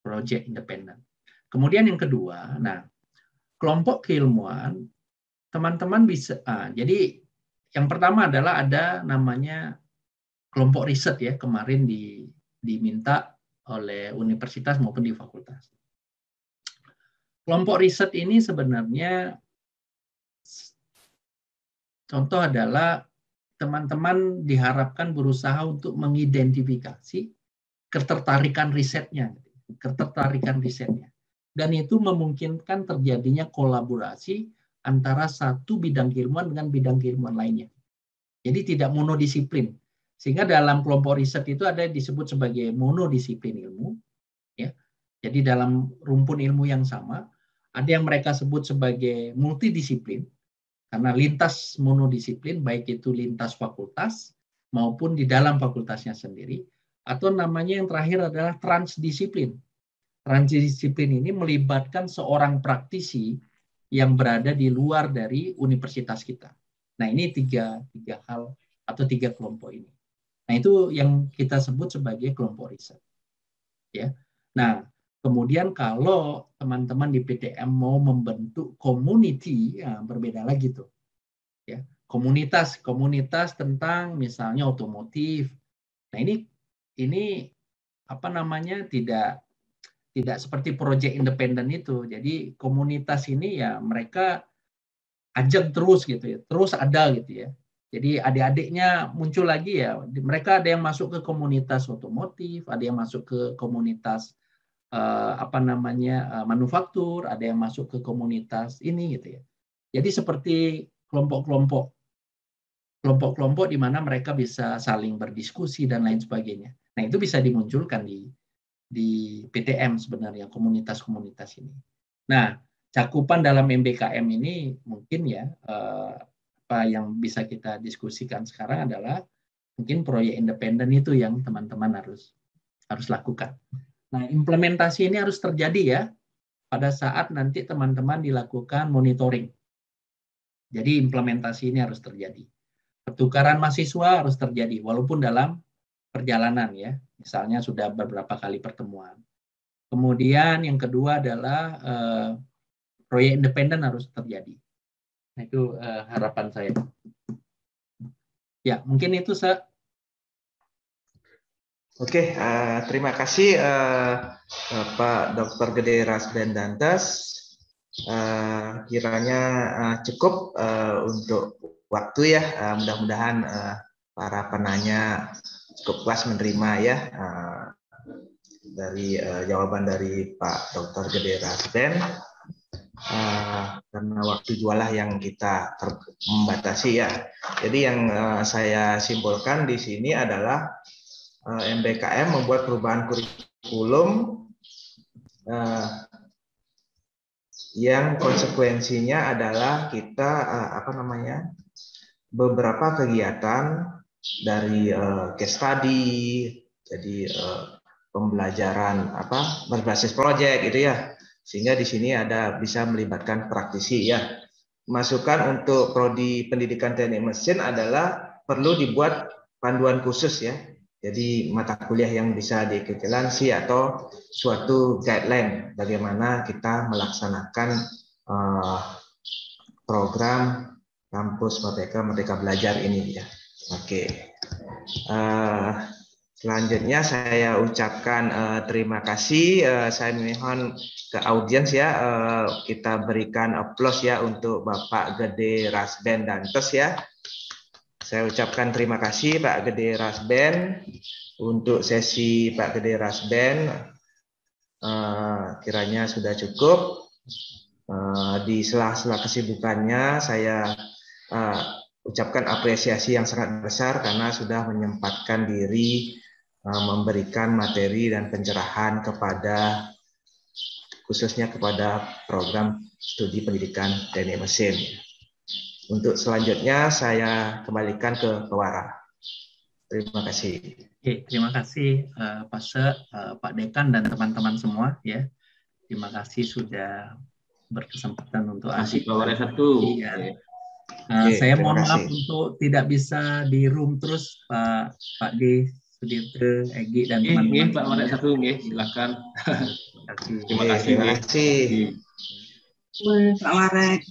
proyek independen. Kemudian yang kedua, nah, kelompok keilmuan, teman-teman bisa, jadi yang pertama adalah ada namanya kelompok riset, ya, kemarin diminta oleh universitas maupun di fakultas. Kelompok riset ini sebenarnya contoh adalah teman-teman diharapkan berusaha untuk mengidentifikasi ketertarikan risetnya. Dan itu memungkinkan terjadinya kolaborasi antara satu bidang keilmuan dengan bidang keilmuan lainnya. Jadi tidak monodisiplin. Sehingga dalam kelompok riset itu ada disebut sebagai monodisiplin ilmu. Ya. Jadi dalam rumpun ilmu yang sama, ada yang mereka sebut sebagai multidisiplin, karena lintas monodisiplin, baik itu lintas fakultas maupun di dalam fakultasnya sendiri, atau namanya yang terakhir adalah transdisiplin. Transdisiplin ini melibatkan seorang praktisi yang berada di luar dari universitas kita. Nah, ini tiga hal atau 3 kelompok ini. Nah, itu yang kita sebut sebagai kelompok riset. Ya. Nah, kemudian kalau teman-teman di PTM mau membentuk community, ya berbeda lagi tuh. Ya, komunitas tentang misalnya otomotif. Nah, ini apa namanya tidak seperti proyek independen itu. Jadi komunitas ini ya mereka ajak terus gitu ya, terus ada gitu ya. Jadi adik-adiknya muncul lagi ya, mereka ada yang masuk ke komunitas otomotif, ada yang masuk ke komunitas manufaktur, ada yang masuk ke komunitas ini gitu ya. Jadi seperti kelompok-kelompok di mana mereka bisa saling berdiskusi dan lain sebagainya. Nah, itu bisa dimunculkan di PTM sebenarnya, komunitas-komunitas ini. Nah, cakupan dalam MBKM ini mungkin ya apa yang bisa kita diskusikan sekarang adalah mungkin proyek independen itu yang teman-teman harus lakukan. Nah, implementasi ini harus terjadi ya pada saat nanti teman-teman dilakukan monitoring. Jadi implementasi ini harus terjadi. Pertukaran mahasiswa harus terjadi walaupun dalam perjalanan ya. Misalnya sudah beberapa kali pertemuan. Kemudian yang kedua adalah proyek independen harus terjadi. Nah, itu harapan saya. Ya, mungkin itu Oke, terima kasih Pak Dr. Gede Rasben Dantas. Kiranya cukup untuk waktu ya. Mudah-mudahan para penanya cukup puas menerima ya dari jawaban dari Pak Dr. Gede Rasben. Karena waktu jualah yang kita membatasi ya. Jadi yang saya simpulkan di sini adalah MBKM membuat perubahan kurikulum yang konsekuensinya adalah kita beberapa kegiatan dari case study, jadi pembelajaran berbasis proyek gitu ya, sehingga di sini bisa melibatkan praktisi ya. Masukan untuk prodi pendidikan teknik mesin adalah perlu dibuat panduan khusus ya. Jadi mata kuliah yang bisa diikuti lansi atau suatu guideline bagaimana kita melaksanakan program kampus Merdeka Belajar ini ya. Oke. Selanjutnya saya ucapkan terima kasih. Saya mohon ke audiens ya, kita berikan aplaus ya untuk Bapak Gede Rasben Dantas ya. Saya ucapkan terima kasih Pak Gede Rasben. Untuk sesi Pak Gede Rasben kiranya sudah cukup. Di sela-sela kesibukannya saya ucapkan apresiasi yang sangat besar karena sudah menyempatkan diri memberikan materi dan pencerahan khususnya kepada program studi pendidikan teknik mesin. Untuk selanjutnya saya kembalikan ke Pewara. Terima kasih. Oke, terima kasih Pak Se, Pak Dekan dan teman-teman semua ya. Terima kasih sudah berkesempatan untuk Masih hadir. Pewara 1. Saya terima mohon maaf kasih. untuk tidak bisa di room terus Pak D, Sudirte, Egi dan teman-teman. Pak Pewara 1, silakan. Terima kasih. Terima kasih. Terima kasih. Pak Warek.